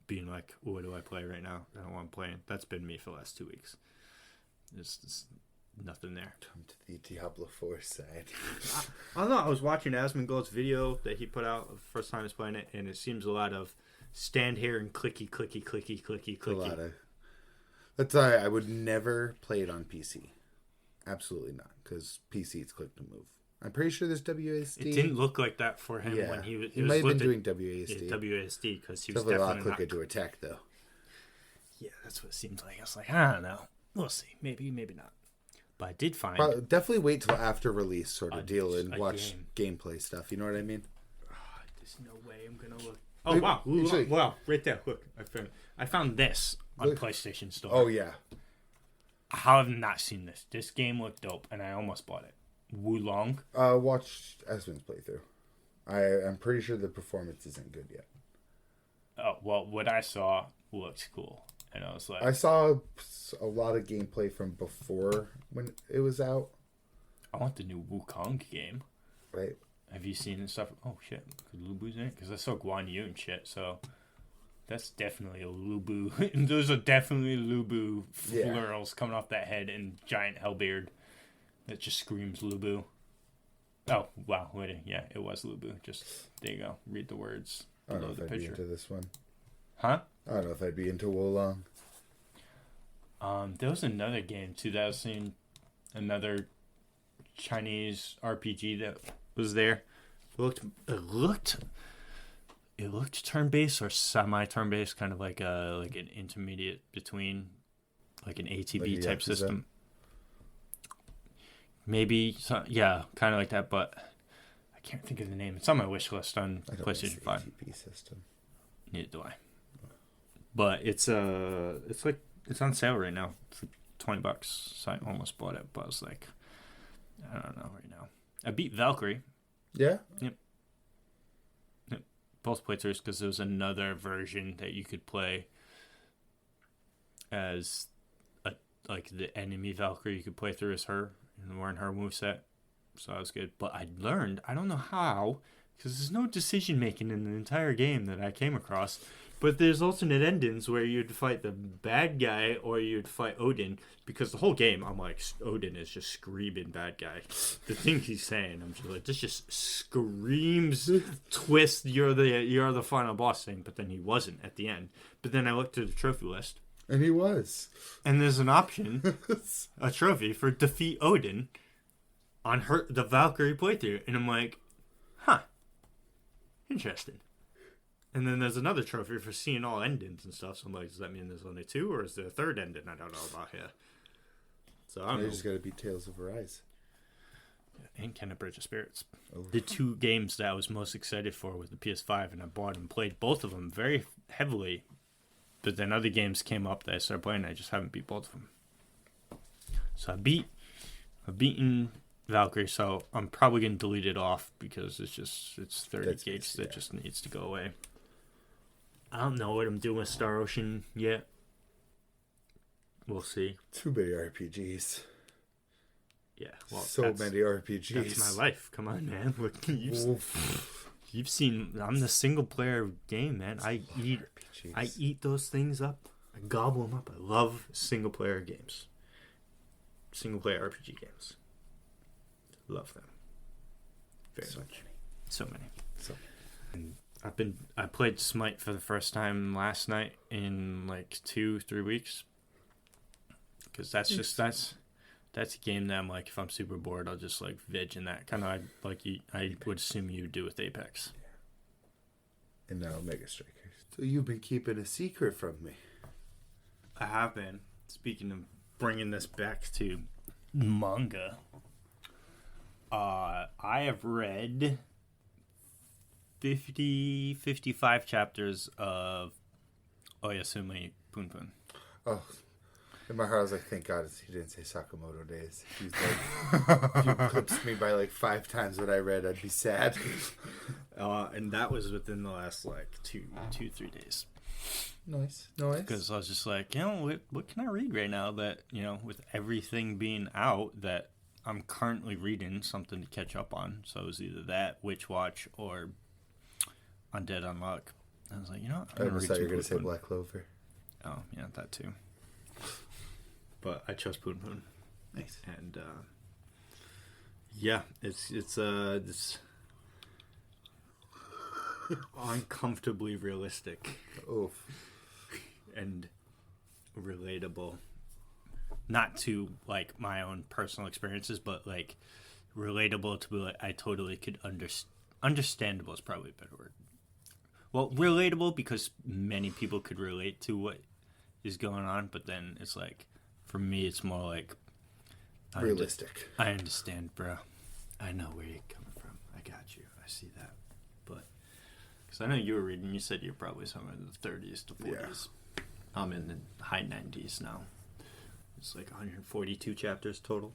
being like, what do I play right now? I don't want to play it. That's been me for the last 2 weeks. There's nothing there. Come to the Diablo 4 side. I don't know. I was watching Asmongold's video that he put out the first time he was playing it, and it seems a lot of stand here and clicky, clicky, clicky, clicky, clicky. A lot of... That's why I would never play it on PC. Absolutely not, because PC it's click to move. I'm pretty sure there's WASD. It didn't look like that for him when he was. He might have been doing WASD. Yeah, WASD because he was definitely definitely a lot quicker not... to attack, though. Yeah, that's what it seems like. I was like, I don't know. We'll see. Maybe, maybe not. But I did find... definitely wait till after release sort of deal and watch gameplay stuff. You know what I mean? There's no way I'm going to look... Oh, wow. Wow. Right there. Look. I found this on PlayStation Store. Oh, yeah. How have I not seen this? This game looked dope, and I almost bought it. Wulong. Watch Esmond's playthrough. I'm pretty sure the performance isn't good yet. Oh, well, what I saw looks cool. And I was like... I saw a lot of gameplay from before when it was out. I want the new Wukong game. Right. Have you seen stuff? Oh, shit. Lubu's in it? Because I saw Guan Yu and shit, so... That's definitely a Lubu. Those are definitely Lubu florals coming off that head and giant hellbeard. That just screams Lubu. Oh, wow. Wait, yeah, it was Lubu. Just, there you go. Read the words below the picture. I don't know if I'd be into this one. Huh? I don't know if I'd be into Wolong. There was another game, too, that I've seen. Another Chinese RPG that was there. It looked turn-based or semi-turn-based, kind of like an intermediate between, like an ATB type system. Maybe, yeah, kind of like that, but I can't think of the name. It's on my wish list on PlayStation 5. ATB system. Neither do I. But it's on sale right now for $20. So I almost bought it, but I was like, I don't know right now. I beat Valkyrie. Yeah? Yep. Both playthroughs, because there was another version that you could play as the enemy Valkyrie. You could play through as her and wearing her moveset. So that was good. But I learned, I don't know how, Because there's no decision making in the entire game that I came across. But there's alternate endings where you'd fight the bad guy or you'd fight Odin. Because the whole game, I'm like, Odin is just screaming bad guy. The things he's saying, I'm just like, this just screams twist. You're the final boss thing. But then he wasn't at the end. But then I looked at the trophy list. And he was. And there's an option, a trophy for defeat Odin on the Valkyrie playthrough. And I'm like, huh. Interesting. And then there's another trophy for seeing all endings and stuff. So I'm like, does that mean there's only 2 or is there a 3rd ending I don't know about here? So I don't know. You just gotta beat Tales of Arise. And Kenna Bridge of Spirits. Oh. The 2 games that I was most excited for was the PS5, and I bought and played both of them very heavily. But then other games came up that I started playing, and I just haven't beat both of them. So I've beaten Valkyrie, so I'm probably going to delete it off because it's 30 gigs that just needs to go away. I don't know what I'm doing with Star Ocean yet. We'll see. Too many RPGs. Yeah, well, so many RPGs. That's my life. Come on, man. Look, you've seen. I'm the single player game, man. I eat those things up. I gobble them up. I love single player games. Single player RPG games. Love them. Very much. So many. And I played Smite for the first time last night in like 2-3 weeks. Because that's a game that I'm like, if I'm super bored, I'll just like veg in that. Kind of like I would assume you do with Apex. And now Mega Strikers. So you've been keeping a secret from me. I have been. Speaking of bringing this back to manga, I have read 55 chapters of Oyasumi PunPun. Oh, in my heart I was like, thank God he didn't say Sakamoto Days. He's like, if you eclipsed me by like 5 times what I read, I'd be sad. And that was within the last like 2-3 days. Nice. Because I was just like, what can I read right now that, with everything being out, that I'm currently reading something to catch up on. So it was either that, Witch Watch, or Undead Unluck. I was like, I just thought you were going to say Black Clover. Oh, yeah, that too. But I chose PunPun. Nice. And, yeah, it's uncomfortably realistic. Oof. And relatable. Not to, like, my own personal experiences, but, like, relatable to be like, I totally could understandable is probably a better word. Well, relatable because many people could relate to what is going on, but then it's like, for me, it's more like... realistic. I understand, bro. I know where you're coming from. I got you. I see that. But, because I know you were reading, you said you're probably somewhere in the 30s to 40s. Yeah. I'm in the high 90s now. It's like 142 chapters total.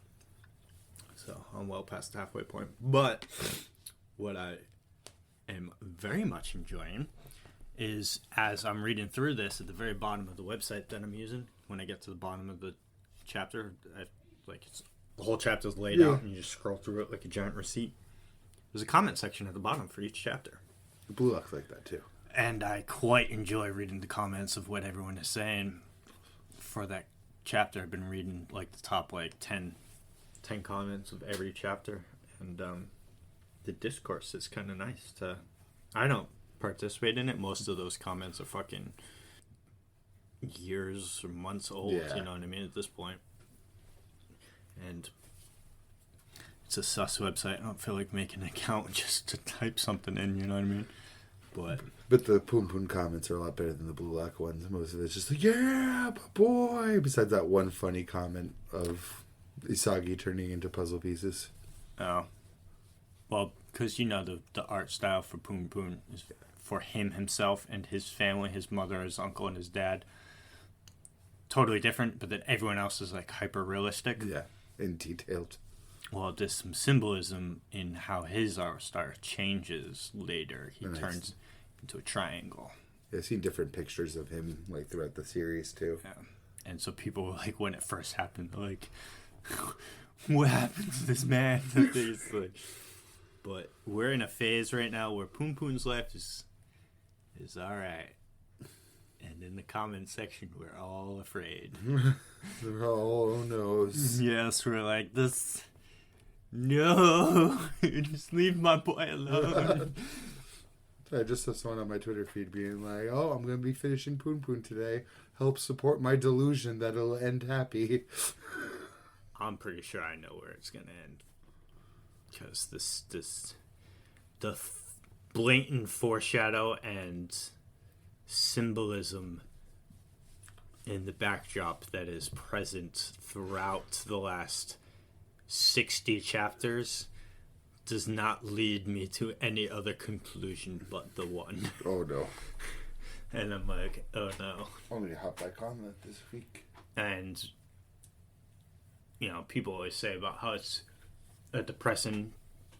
So I'm well past the halfway point. But what I am very much enjoying is, as I'm reading through this, at the very bottom of the website that I'm using, when I get to the bottom of the chapter, the whole chapter's laid out and you just scroll through it like a giant receipt. There's a comment section at the bottom for each chapter. Blue Lock's like that too. And I quite enjoy reading the comments of what everyone is saying for that chapter. I've been reading like the top like 10 comments of every chapter, and the discourse is kind of nice to... I don't participate in it. Most of those comments are fucking years or months old, you know what I mean, at this point. And it's a sus website. I don't feel like making an account just to type something in, you know what I mean? But the PunPun comments are a lot better than the Blue Lock ones. Most of it's just like, yeah, boy. Besides that one funny comment of Isagi turning into puzzle pieces. Oh. Well, because the art style for PunPun is for him himself and his family, his mother, his uncle, and his dad. Totally different, but then everyone else is like hyper realistic. Yeah, and detailed. Well, there's some symbolism in how his art style changes later. He turns into a triangle. Yeah, I've seen different pictures of him like throughout the series too. Yeah. And so people were like, when it first happened, like, what happened to this man? But But we're in a phase right now where PunPun's life is all right. And in the comment section, we're all afraid. Oh, noes. Yes, we're like, this... No! Just leave my boy alone. I just saw someone on my Twitter feed being like, oh, I'm going to be finishing PunPun today. Help support my delusion that it'll end happy. I'm pretty sure I know where it's going to end. Because the blatant foreshadow and symbolism in the backdrop that is present throughout the last 60 chapters does not lead me to any other conclusion but the one. Oh, no. And I'm like, oh, no. I'm going to hop back on that this week. And, you know, people always say about how it's a depressing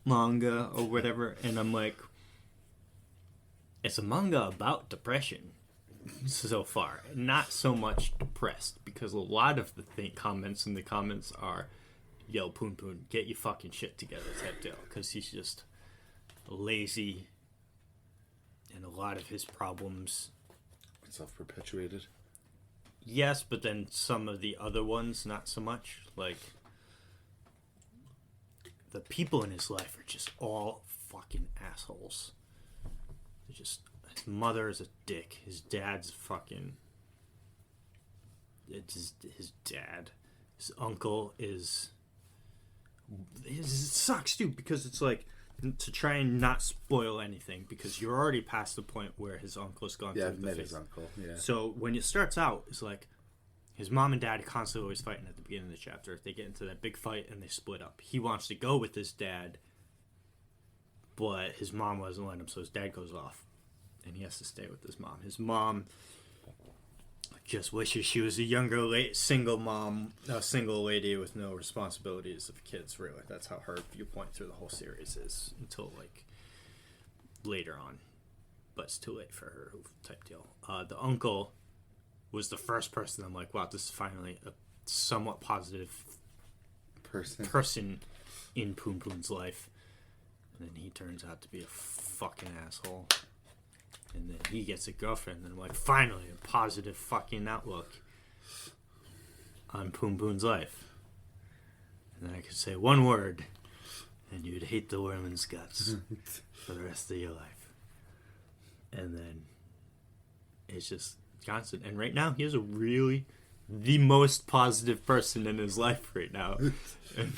manga or whatever. And I'm like, it's a manga about depression so far. Not so much depressed, because a lot of the comments in the comments are, yo, PunPun, get your fucking shit together type deal. Because he's just lazy. And a lot of his problems... Self-perpetuated. Yes, but then some of the other ones, not so much. Like, the people in his life are just all fucking assholes. They're just... His mother is a dick. His dad's fucking... It's his dad. His uncle is... It sucks, dude, because it's like... To try and not spoil anything, because you're already past the point where his uncle's gone through I've the met face. his uncle, yeah. So when it starts out, it's like his mom and dad are constantly always fighting at the beginning of the chapter. They get into that big fight and they split up. He wants to go with his dad, but his mom wasn't letting him, so his dad goes off. And he has to stay with his mom. His mom just wishes she was a younger, single mom, a single lady with no responsibilities of kids, really. That's how her viewpoint through the whole series is, until, like, later on. But it's too late for her type deal. The uncle was the first person I'm like, wow, this is finally a somewhat positive person in PunPun's life. And then he turns out to be a fucking asshole. And then he gets a girlfriend, and I'm like, finally, a positive fucking outlook on PunPun's life. And then I could say one word, and you'd hate the woman's guts for the rest of your life. And then it's just constant. And right now, he is the most positive person in his life right now. And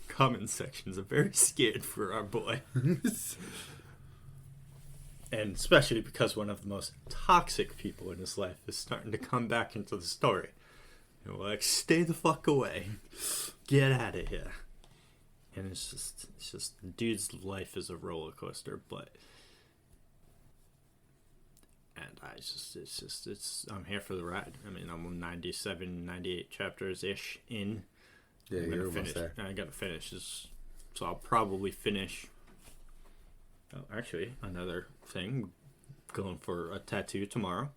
comment sections are very scared for our boy. And especially because one of the most toxic people in his life is starting to come back into the story. And we're like, stay the fuck away. Get out of here. And it's just, the dude's life is a roller coaster, but... And I'm here for the ride. I mean, I'm 97, 98 chapters-ish in. Yeah, you're almost there. I gotta finish this. So I'll probably finish... Oh, actually, another thing, going for a tattoo tomorrow.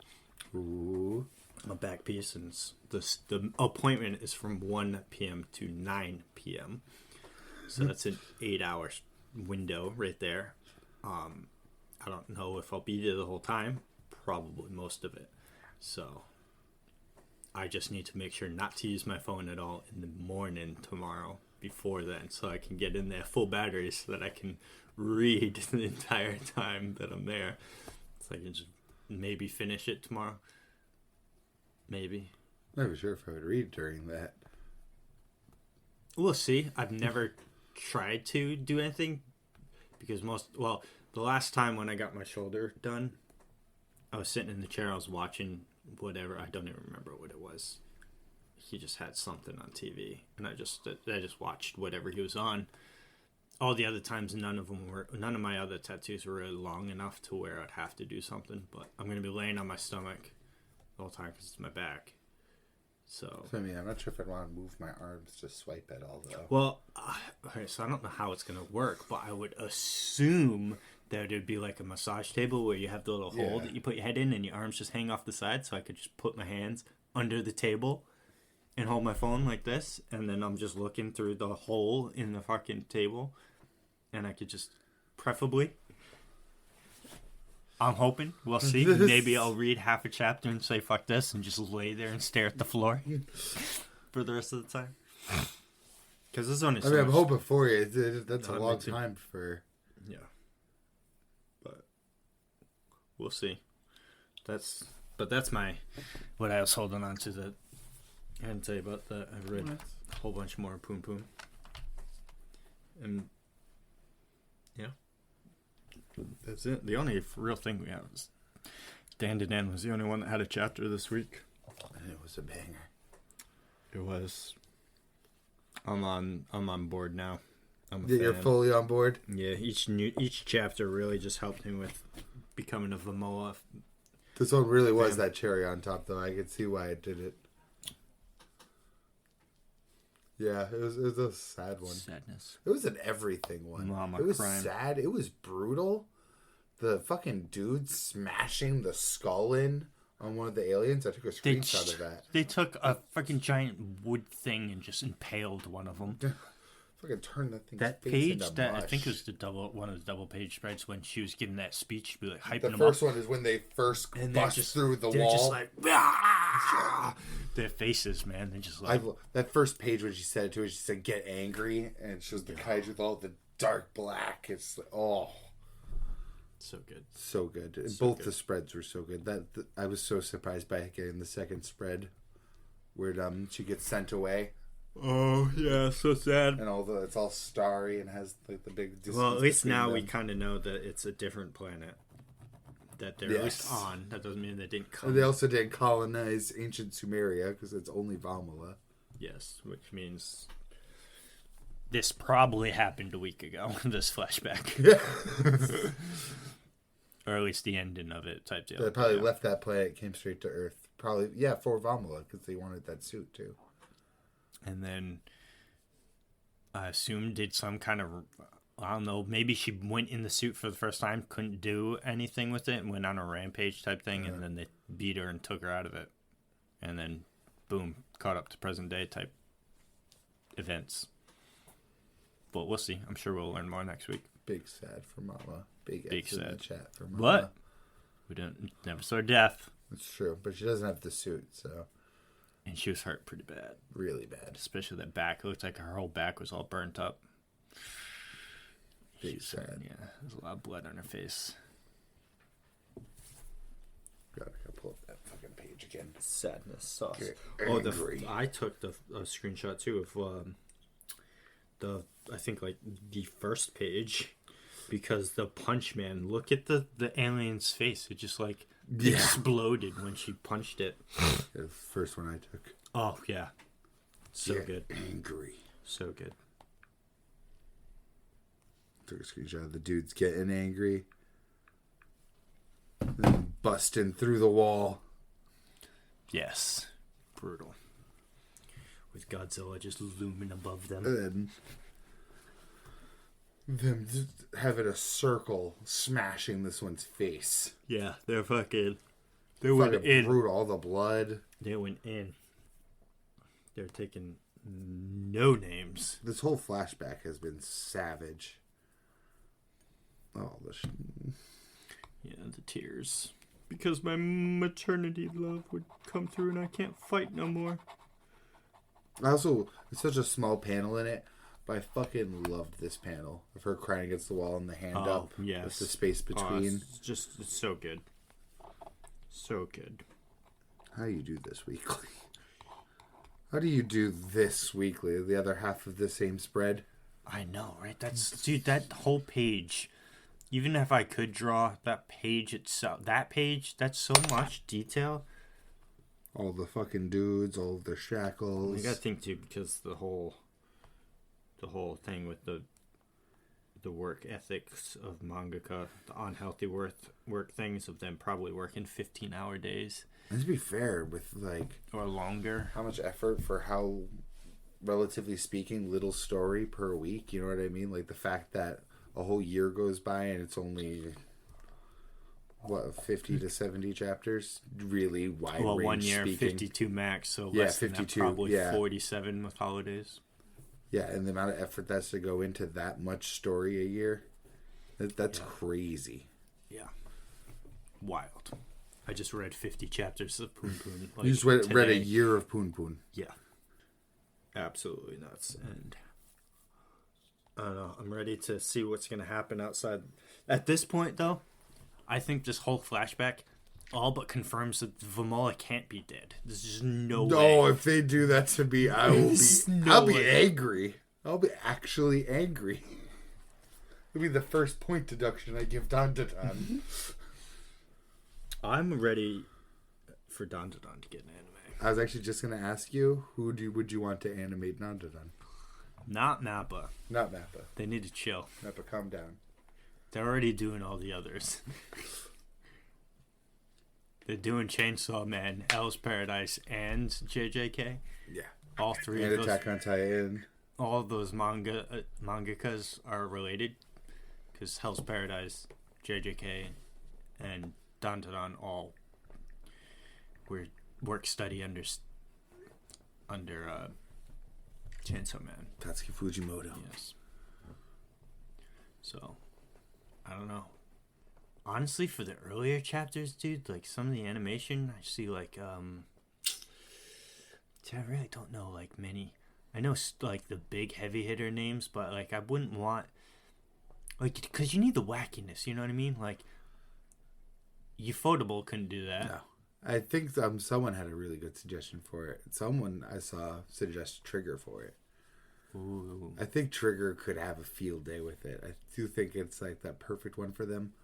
Ooh. A back piece, and the appointment is from 1 p.m. to 9 p.m. So that's an 8-hour window right there. I don't know if I'll be there the whole time. Probably most of it. So I just need to make sure not to use my phone at all in the morning tomorrow before then, so I can get in there full battery so that I can read the entire time that I'm there. So I can just maybe finish it tomorrow. Maybe. Not sure if I would read during that. We'll see. I've never tried to do anything because the last time when I got my shoulder done, I was sitting in the chair, I was watching whatever, I don't even remember what it was. He just had something on TV, and I just watched whatever he was on. All the other times, none of my other tattoos were really long enough to where I'd have to do something. But I'm going to be laying on my stomach the whole time because it's my back. So I mean, I'm not sure if I'd want to move my arms to swipe at all, though. Well, okay, so I don't know how it's going to work, but I would assume that it'd be like a massage table where you have the little hole that you put your head in and your arms just hang off the side, so I could just put my hands under the table and hold my phone like this, and then I'm just looking through the hole in the fucking table, and I could just preferably. I'm hoping. We'll see. Maybe I'll read half a chapter and say fuck this and just lay there and stare at the floor for the rest of the time. Because there's only so I'm much. hoping for you. That's a long time for... Yeah. But we'll see. That's my... What I was holding on to that I didn't tell you about that. I've read a whole bunch more PunPun. And... Yeah. That's it. The only real thing we have is Dan to Dan was the only one that had a chapter this week. And it was a banger. It was. I'm on board now. You're fully on board? Yeah, each chapter really just helped me with becoming a Vamoa. This one really was that cherry on top, though. I could see why it did it. Yeah, it was a sad one. Sadness. It was an everything one. Mama it was crying. sad. It was brutal. The fucking dude smashing the skull in on one of the aliens. I took a screenshot of that. They took a fucking giant wood thing and just impaled one of them. Fucking turn that thing. That page that mush. I think it was one of the double page spreads when she was giving that speech, be like hyping them up. The first one is when they first bust through the wall. Just like, ah! Their faces, man. They're just like that first page when she said it to her, she said, "Get angry," and it shows the kaiju with all the dark black. It's like, oh, so good, so good. And both the spreads were so good. I was so surprised by getting the second spread where she gets sent away. Oh yeah, so sad. And it's all starry and has like the big. Well, at least now we kind of know that it's a different planet that they're at least on. That doesn't mean they didn't come. They also didn't colonize ancient Sumeria because it's only Valmala. Yes, which means this probably happened a week ago. This flashback, yeah, or at least the ending of it, type deal. They probably left that planet, came straight to Earth. Probably, for Valmala because they wanted that suit too. And then I assume did some kind of, I don't know, maybe she went in the suit for the first time, couldn't do anything with it, and went on a rampage type thing, and then they beat her and took her out of it. And then, boom, caught up to present day type events. But we'll see. I'm sure we'll learn more next week. Big sad for Mama. Big X sad in the chat for Mama. But we never saw her death. That's true, but she doesn't have the suit, so... And she was hurt pretty bad. Really bad. Especially that back. It looked like her whole back was all burnt up. Big sad. Yeah, there's a lot of blood on her face. God, I gotta pull up that fucking page again. Sadness sauce. Angry. I took a screenshot too of I think like the first page, because the punch man, look at the alien's face. It just like exploded when she punched it. The first one I took. Oh yeah, so good. Angry. So good. Took a screenshot of the dudes getting angry, then busting through the wall. Yes, brutal. With Godzilla just looming above them. And them just having a circle smashing this one's face. Yeah, they went in. Brutal, all the blood. They went in. They're taking no names. This whole flashback has been savage. Oh, yeah, the tears. Because my maternity love would come through and I can't fight no more. It's such a small panel in it, but I fucking loved this panel of her crying against the wall and the hand up. Yes. With the space between. It's so good. So good. How do you do this weekly? How do you do this weekly? The other half of the same spread? I know, right? Dude, that whole page, even if I could draw that page itself, that's so much detail. All the fucking dudes, all of their shackles. You gotta think too, because the whole thing with the work ethics of mangaka, the unhealthy work things of them probably working 15-hour days. And to be fair, with or longer, how much effort for how, relatively speaking, little story per week. You know what I mean? Like the fact that a whole year goes by and it's only 50 to 70 chapters. Really wide range. 1 year, speaking. 52 max. So less 52, than that, probably 47 with holidays. Yeah, and the amount of effort that's to go into that much story a year. That's crazy. Yeah. Wild. I just read 50 chapters of PunPun. You just read a year of PunPun. Yeah. Absolutely nuts. And I don't know. I'm ready to see what's going to happen outside. At this point, though, I think this whole flashback all but confirms that Vamola can't be dead. There's just no way. No, if they do that to me, I'll be angry. I'll be actually angry. It'll be the first point deduction I give Dandadan. I'm ready for Dandadan to get an anime. I was actually just going to ask you, would you want to animate Dandadan? Not Mappa. Not Mappa. They need to chill. Mappa, calm down. They're already doing all the others. They're doing Chainsaw Man, Hell's Paradise, and JJK. Yeah. All three and of those. Attack on Titan. All of those mangakas are related. Because Hell's Paradise, JJK, and Dandadan all work study under Chainsaw Man. Tatsuki Fujimoto. Yes. So, I don't know. Honestly, for the earlier chapters, dude, like some of the animation, I see like, I really don't know like many. I know like the big heavy hitter names, but like I wouldn't want, like, because you need the wackiness, you know what I mean? Like, Ufotable couldn't do that. No. I think someone had a really good suggestion for it. Someone I saw suggest Trigger for it. Ooh. I think Trigger could have a field day with it. I do think it's like that perfect one for them.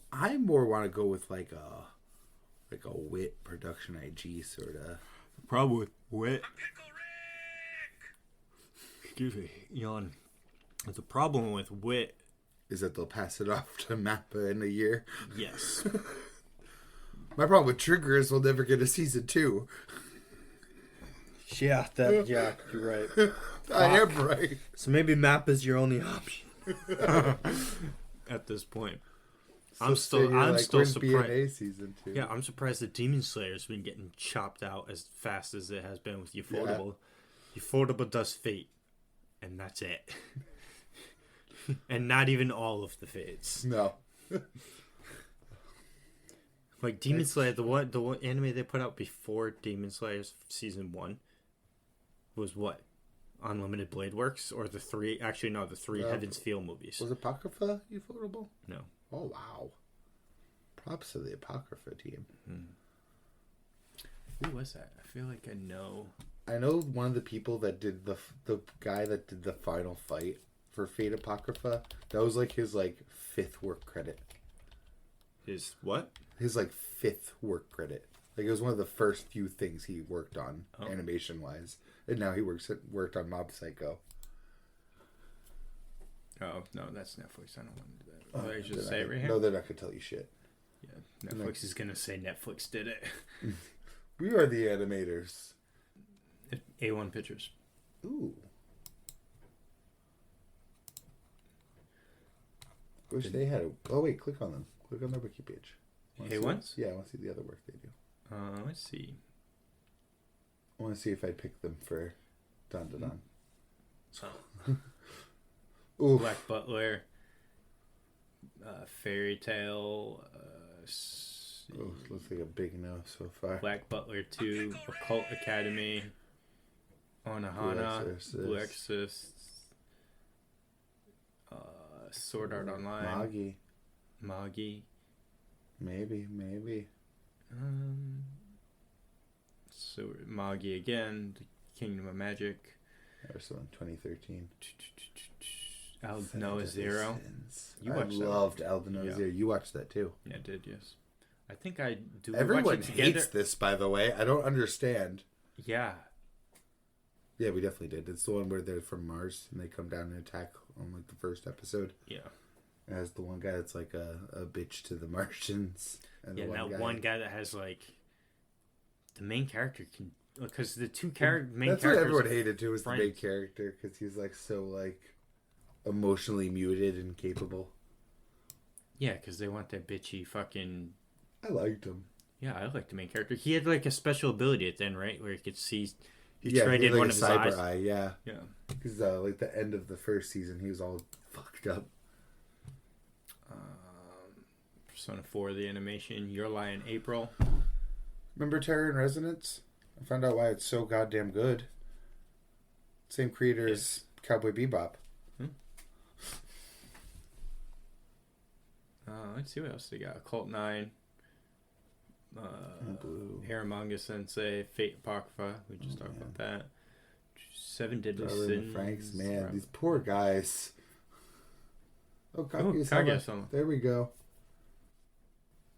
I more want to go with like a Wit production IG sort of. The problem with Wit. Excuse me, yawn. The problem with Wit is that they'll pass it off to Mappa in a year. Yes. My problem with Trigger is we'll never get a season 2. Yeah, you're right. I am right. So maybe Map is your only option at this point. So I'm still surprised. Season 2. Yeah, I'm surprised that Demon Slayer's been getting chopped out as fast as it has been with Ufotable. Yeah. Ufotable does Fate, and that's it. And not even all of the Fates. No. Like Demon Slayer, the one anime they put out before Demon Slayer's season 1 was what? Unlimited Blade Works, or the three Heaven's Feel movies. Was Apocrypha Ufotable? No. Oh wow! Props to the Apocrypha team. Who was that? I feel like I know. I know one of the people that did the guy that did the final fight for Fate Apocrypha. That was like his 5th work credit. His what? His 5th work credit. Like it was one of the first few things he worked on animation wise, and now he worked on Mob Psycho. Oh no, that's Netflix. I don't want to do that. I should say it right here. No, they're not gonna tell you shit. Yeah, Netflix is gonna say Netflix did it. We are the animators. A1 Pictures. Ooh. Wish they had. Oh wait, click on them. Click on their wiki page. A1s? Yeah, I want to see the other work they do. Let's see. I want to see if I'd pick them for Dandadan. Ooh. Black Butler. Fairy Tale. Looks like a big no so far. Black Butler 2. Occult Academy. Onohana. Blue Exorcist. Sword Art Online. Magi. Maybe. So Magi again. The Kingdom of Magic. Or so in 2013. Noah Zero. I loved Noah Zero. You watched that too. Yeah, I did, yes. I think I do. Everyone hates this, by the way. I don't understand. Yeah. Yeah, we definitely did. It's the one where they're from Mars and they come down and attack on the first episode. Yeah. As the one guy that's like a bitch to the Martians. And one guy that has the main character can, because the two main characters. That's what everyone hated too, was the main character, because he's so emotionally muted and capable. Yeah, because they want that bitchy fucking. I liked him. Yeah, I liked the main character. He had a special ability at the end, right, where he could see. He traded traded one of his eyes. Eye, yeah. Yeah. Because the end of the first season, he was all fucked up. Persona 4, the animation. Your Lie in April. Remember Terror in Resonance? I found out why it's so goddamn good. Same creator as Cowboy Bebop. Let's see what else they got. Occult 9. Haramanga Sensei. Fate Apocrypha. We just talked about that. 7 Deadly Sins. Franks, man, these poor guys. Oh, Kaguya-sama. There we go.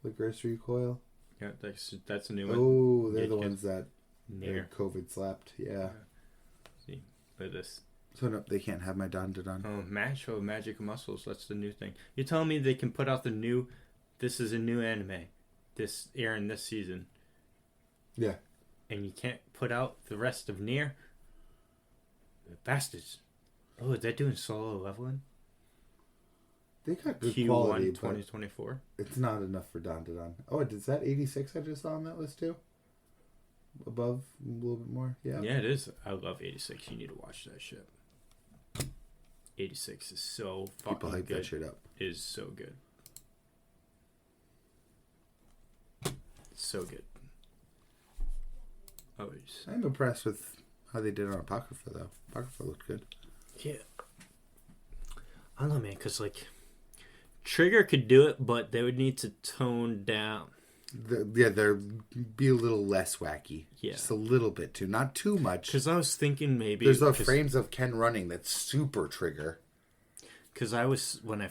Licorice Recoil. Yeah, that's a new one. Oh, they're the ones that COVID slapped. Yeah. See, look at this. So no, they can't have my Dan-da-dan. Oh, Magic Muscles. That's the new thing. You're telling me they can put out this is a new anime, this airing this season. Yeah. And you can't put out the rest of Nier? Bastards. Oh, is that doing solo leveling? They got good Q1 quality, 2024. It's not enough for Dan-da-dan. Oh, is that 86 I just saw on that list too? Above a little bit more? Yeah. Yeah, it is. I love 86. You need to watch that shit. 86 is so fucking People hype good. that shit up. It is so good. So good. Always. I'm impressed with how they did on Apocrypha, though. Apocrypha looked good. Yeah. I don't know, man, because, like, Trigger could do it, but they would need to tone down. They'd be a little less wacky. Yeah. Just a little bit, too. Not too much. Because I was thinking maybe... There's those frames of Ken running that's super Trigger. Because when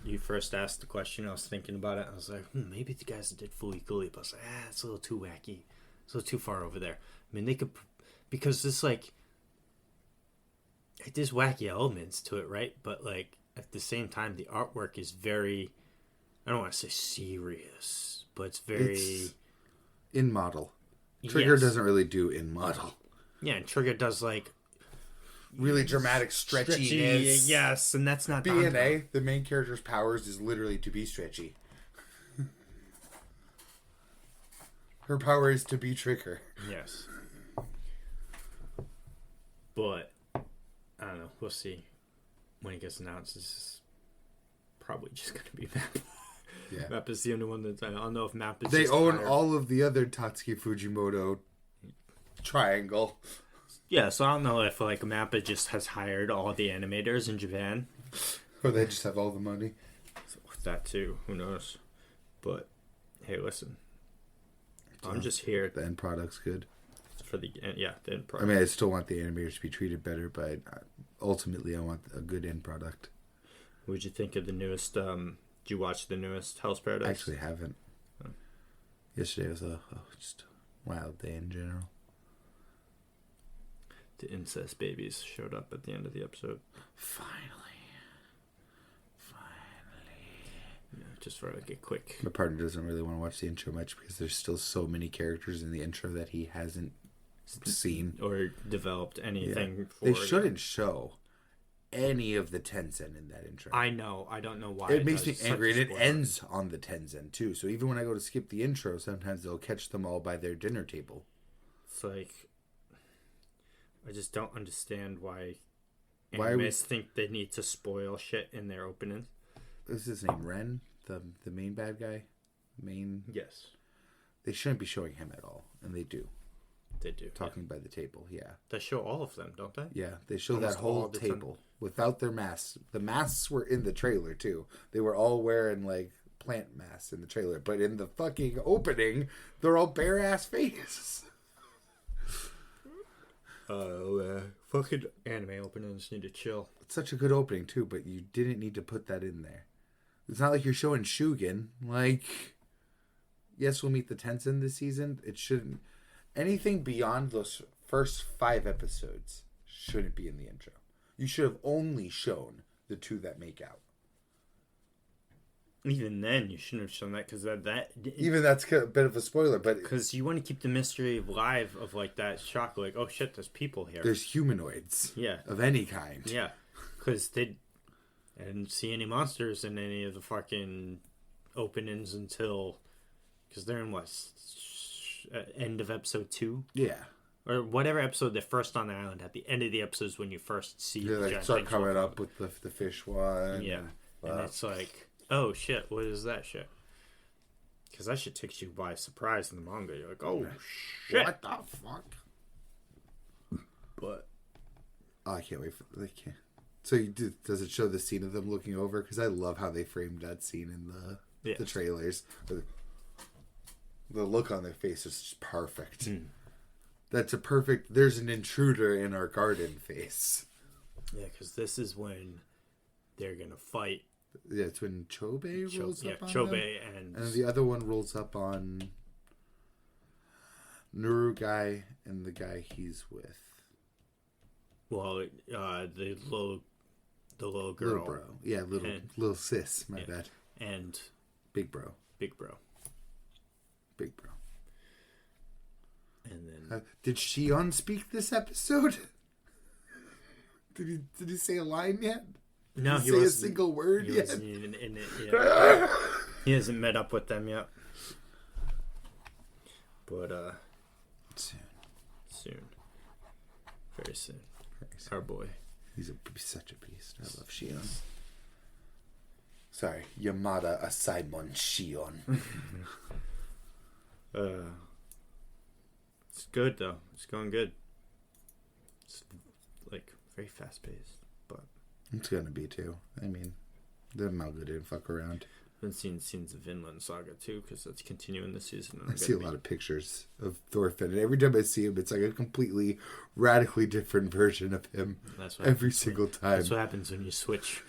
you first asked the question, I was thinking about it. I was like, maybe the guys that did Fooey Cooley. But I was like, it's a little too wacky. It's a little too far over there. I mean, they could... Because it's like... There's wacky elements to it, right? But, like, at the same time, the artwork is very... I don't want to say serious, but it's very... It's in model. Trigger doesn't really do in model. Yeah, and Trigger does, like... Really dramatic stretchiness. Yes, and that's not... BNA, the main character's powers is literally to be stretchy. Her power is to be Trigger. Yes. But, I don't know. We'll see. When it gets announced, this is probably just going to be Map. Yeah. Map is the only one that... I don't know if Map is They just own hired. all of the other Tatsuki Fujimoto triangle. Yeah, so I don't know if, like, Mappa just has hired all the animators in Japan. Or they just have all the money. So with that, too. Who knows? But, hey, listen. I'm just here... The end product's good. For the end product. I mean, I still want the animators to be treated better, but ultimately I want a good end product. What did you think of the newest... did you watch the newest Hell's Paradise? I actually haven't. Oh. Yesterday was just a wild day in general. The incest babies showed up at the end of the episode. Finally. Yeah, just for like a quick... My partner doesn't really want to watch the intro much because there's still so many characters in the intro that he hasn't seen. Or developed anything for. They shouldn't show any of the Tenzen in that intro. I know. I don't know why. It makes me angry, and it ends on the Tenzen, too. So even when I go to skip the intro, sometimes they'll catch them all by their dinner table. It's like... I just don't understand why animes think they need to spoil shit in their openings. Is his name Ren? The main bad guy? Yes. They shouldn't be showing him at all, and they do. They do. Talking by the table, yeah. They show all of them, don't they? Yeah, they show almost that whole table without their masks. The masks were in the trailer, too. They were all wearing, like, plant masks in the trailer. But in the fucking opening, they're all bare-ass faces. Fucking anime openings need to chill. It's such a good opening, too, but you didn't need to put that in there. It's not like you're showing Shugen. Like, yes, we'll meet the Tensen this season. It shouldn't... Anything beyond those first 5 episodes shouldn't be in the intro. You should have only shown the 2 that make out. Even then, you shouldn't have shown that because even that's a bit of a spoiler, but because you want to keep the mystery alive of like that shock, like oh shit, there's people here. There's humanoids, of any kind. Yeah, because I didn't see any monsters in any of the fucking openings until because they're in end of episode 2. Yeah. Or whatever episode they're first on the island. At the end of the episodes when you first see the giant start coming up with the fish one. Yeah. And it's like, oh shit, what is that shit? because that shit takes you by surprise in the manga. You're like, oh, shit. What the fuck? But Oh, I can't wait for So does it show the scene of them looking over? Because I love how they framed that scene in the trailers. The look on their face is just perfect. That's a perfect, there's an intruder in our garden face. Yeah, because this is when they're going to fight. Yeah, it's when Chobe rolls up on Chobe them. And the other one rolls up on Nuru guy and the guy he's with. Well, the little girl. Little bro. Yeah, little sis, my bad. And Big bro. Big bro. Big bro. And then did Shion speak this episode? Did he say a line yet? No, he say a single word yet. He hasn't met up with them yet. But soon. Very soon. Our boy. He's such a beast. I love Shion. Sorry, Yamada Asaimon Shion. It's good though. It's going good. It's like very fast paced, but it's gonna be too. I mean, the manga didn't fuck around. I've been seeing scenes of Vinland Saga too because that's continuing this season. I see a lot of pictures of Thorfinn, and every time I see him, it's like a completely radically different version of him. Every single time. That's what happens when you switch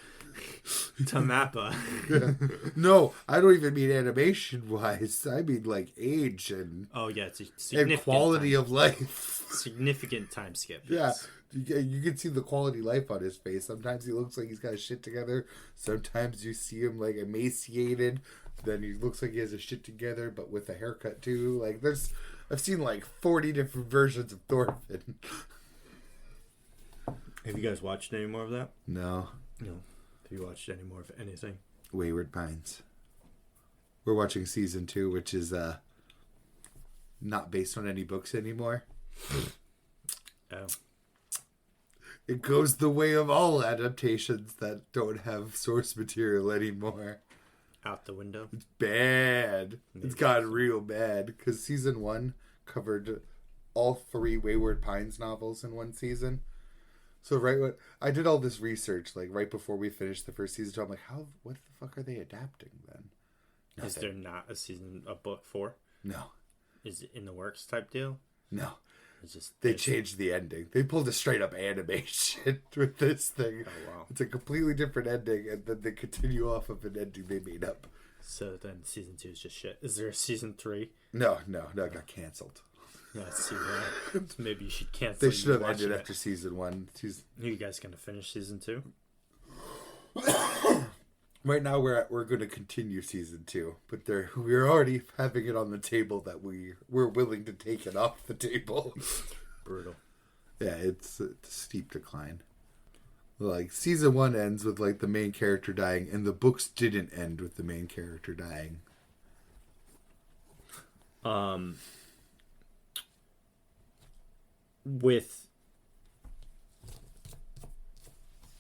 to Mappa. Yeah. No, I don't even mean animation wise. I mean like age and it's a significant and quality of life. Significant time skip. Yeah. You can see the quality of life on his face. Sometimes he looks like he's got his shit together. Sometimes you see him like emaciated. Then he looks like he has his shit together, but with a haircut too. Like I've seen like 40 different versions of Thorfinn. Have you guys watched any more of that? No. Have you watched any more of anything? Wayward Pines. We're watching season 2, which is not based on any books anymore. Oh. It goes the way of all adaptations that don't have source material anymore. Out the window? It's bad. It's gotten real bad. Because season 1 covered all 3 Wayward Pines novels in one season. So I did all this research, like right before we finished the first season. So I'm like, what the fuck are they adapting then? Nothing. Is there not a book 4? No. Is it in the works type deal? No. They changed the ending. They pulled a straight up animation with this thing. Oh wow! It's a completely different ending, and then they continue off of an ending they made up. So then season 2 is just shit. Is there a season 3? No, it got canceled. Yeah, see that. So maybe you should cancel. They should have ended after season 1. Are you guys gonna finish season 2? Right now we're going to continue season 2, but we're already having it on the table that we're willing to take it off the table. Brutal. Yeah, it's a steep decline. Like season 1 ends with like the main character dying, and the books didn't end with the main character dying.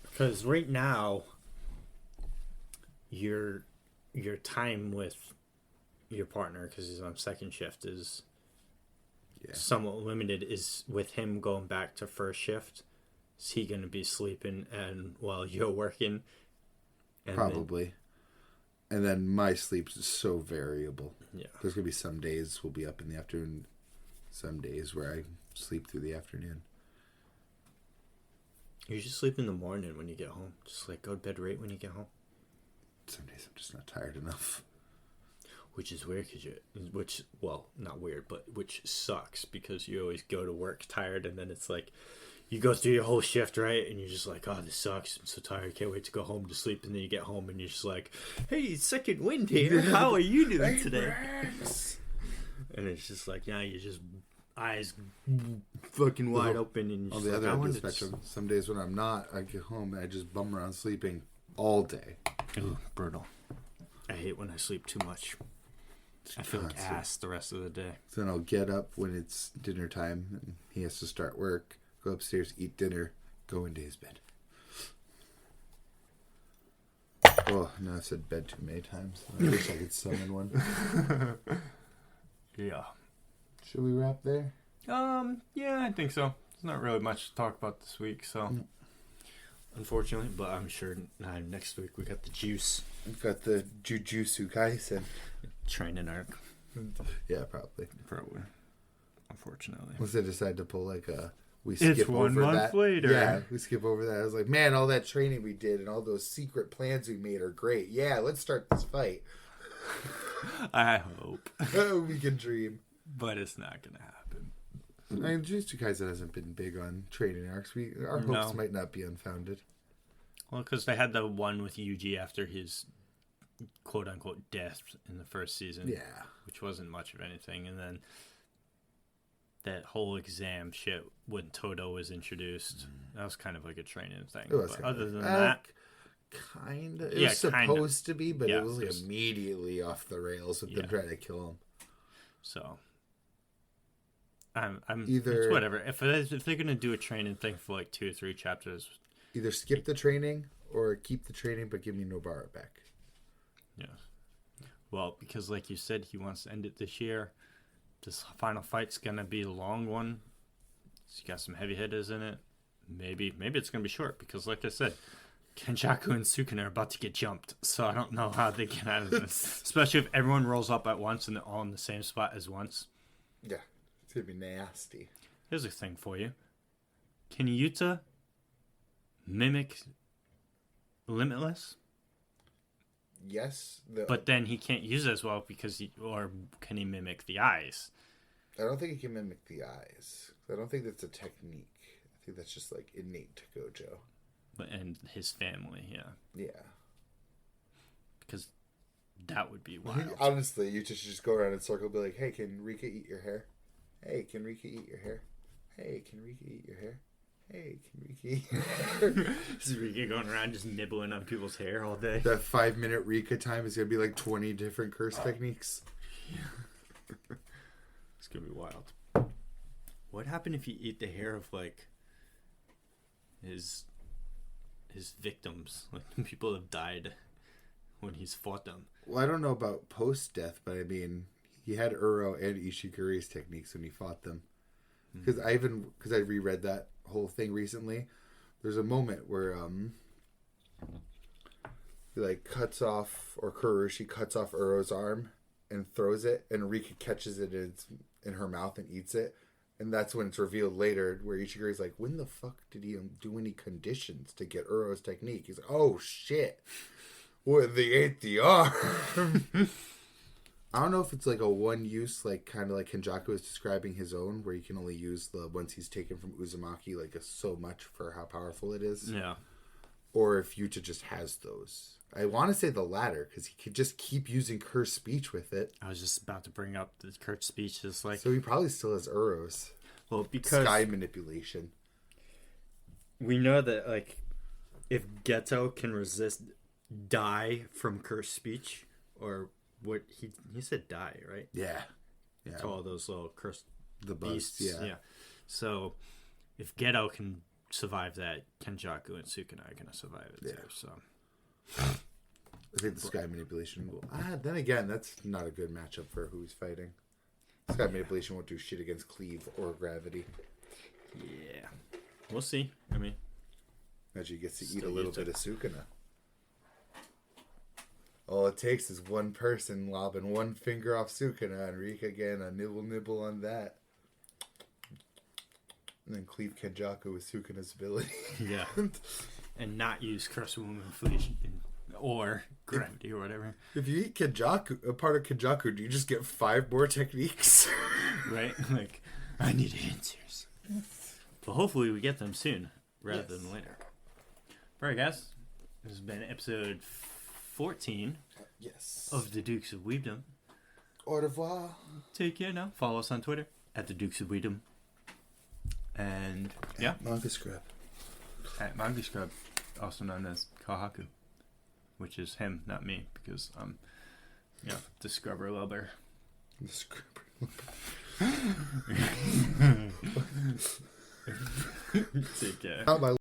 Because right now your time with your partner, because he's on second shift, is somewhat limited. Is with him going back to first shift, is he going to be sleeping and while you're working? And probably. And then my sleep is so variable. Yeah, there's going to be some days we'll be up in the afternoon, some days where I sleep through the afternoon. You just sleep in the morning when you get home. Just like go to bed right when you get home. Some days I'm just not tired enough. Which is weird not weird, but which sucks because you always go to work tired, and then it's like you go through your whole shift, right? And you're just like, oh, this sucks. I'm so tired. Can't wait to go home to sleep. And then you get home and you're just like, hey, second wind here. How are you doing today? And it's just like, yeah, you're just eyes fucking wide open. And on the other end of the spectrum, some days when I'm not, I get home and I just bum around sleeping all day. Ooh, brutal. I hate when I sleep too much. I feel like ass the rest of the day. So then I'll get up when it's dinner time and he has to start work, go upstairs, eat dinner, go into his bed. Oh, no, I've said bed too many times. I wish I could summon one. Yeah. Should we wrap there? Yeah, I think so. There's not really much to talk about this week, so unfortunately, but I'm sure next week we got the juice. We've got the Jujutsu Kaisen Training arc. Yeah, probably. Unfortunately. Unless they decide to pull like a we It's skip 1 over month that. later. Yeah, we skip over that. I was like, man, all that training we did and all those secret plans we made are great. Yeah, let's start this fight. I hope. We can dream. But it's not going to happen. I mean, Jujutsu Kaisen hasn't been big on training arcs. Our hopes might not be unfounded. Well, because they had the one with Yuji after his quote-unquote death in the first season. Yeah. Which wasn't much of anything. And then that whole exam shit when Todo was introduced. That was kind of like a training thing. It was but other than that... Kind of. It was supposed to be, but yeah, it was like immediately off the rails with them trying to kill him. So... I'm either it's whatever. If they're gonna do a training thing for like 2 or 3 chapters, either skip the training or keep the training but give me Nobara back. Yeah. Well, because like you said, he wants to end it this year. This final fight's gonna be a long one. It's got some heavy hitters in it. Maybe it's gonna be short because, like I said, Kenjaku and Sukuna are about to get jumped. So I don't know how they get out of this, especially if everyone rolls up at once and they're all in the same spot as once. Yeah. It's going to be nasty. Here's a thing for you. Can Yuta mimic Limitless? Yes. But then he can't use it as well because or can he mimic the eyes? I don't think he can mimic the eyes. I don't think that's a technique. I think that's just like innate to Gojo. And his family, yeah. Yeah. Because that would be wild. Honestly, you just go around in a circle and be like, hey, can Rika eat your hair? Hey, can Rika eat your hair? Hey, can Rika eat your hair? Hey, can Rika eat your hair? Is Rika going around just nibbling on people's hair all day? That 5-minute Rika time is going to be like 20 different curse techniques. It's going to be wild. What happened if you eat the hair of, like, his victims? Like, people have died when he's fought them. Well, I don't know about post-death, but I mean... He had Uro and Ishigure's techniques when he fought them. Because I reread that whole thing recently. There's a moment where he like cuts off, or Kuroshi cuts off Uro's arm and throws it, and Rika catches it in her mouth and eats it. And that's when it's revealed later where Ishigure's like, when the fuck did he do any conditions to get Uro's technique? He's like, oh shit. Well, they ate the arm. I don't know if it's like a one-use, like kind of like Kenjaku is describing his own, where you can only use the ones he's taken from Uzumaki, like so much for how powerful it is. Yeah. Or if Yuta just has those. I want to say the latter, because he could just keep using cursed speech with it. I was just about to bring up the cursed speech. Is like, so he probably still has Uro's. Well, because Sky manipulation. We know that, like, if Geto can resist die from cursed speech, or... What he said die, right? Yeah. To all those little cursed beasts. Yeah. So if Geto can survive that, Kenjaku and Sukuna are gonna survive it too. So I think the sky manipulation will. Then again, that's not a good matchup for who he's fighting. Sky manipulation won't do shit against Cleave or Gravity. Yeah. We'll see. I mean, actually gets to eat a little bit of Sukuna. All it takes is one person lobbing one finger off Sukuna, and Rika again a nibble on that. And then cleave Kenjaku with Sukuna's ability. Yeah. And not use Curse Woman Inflation or Gravity or whatever. If you eat Kenjaku, a part of Kenjaku, do you just get 5 more techniques? Right? Like, I need answers. But hopefully we get them soon, rather than later. Alright, guys. This has been episode 14 of the Dukes of Weebdom. Au revoir. Take care now. Follow us on Twitter at the Dukes of Weebdom. And yeah, Manga Scrub. At Manga Scrub, also known as Kahaku, which is him, not me, because I'm the Scrubber Lover. The Scrubber Lover. Take care.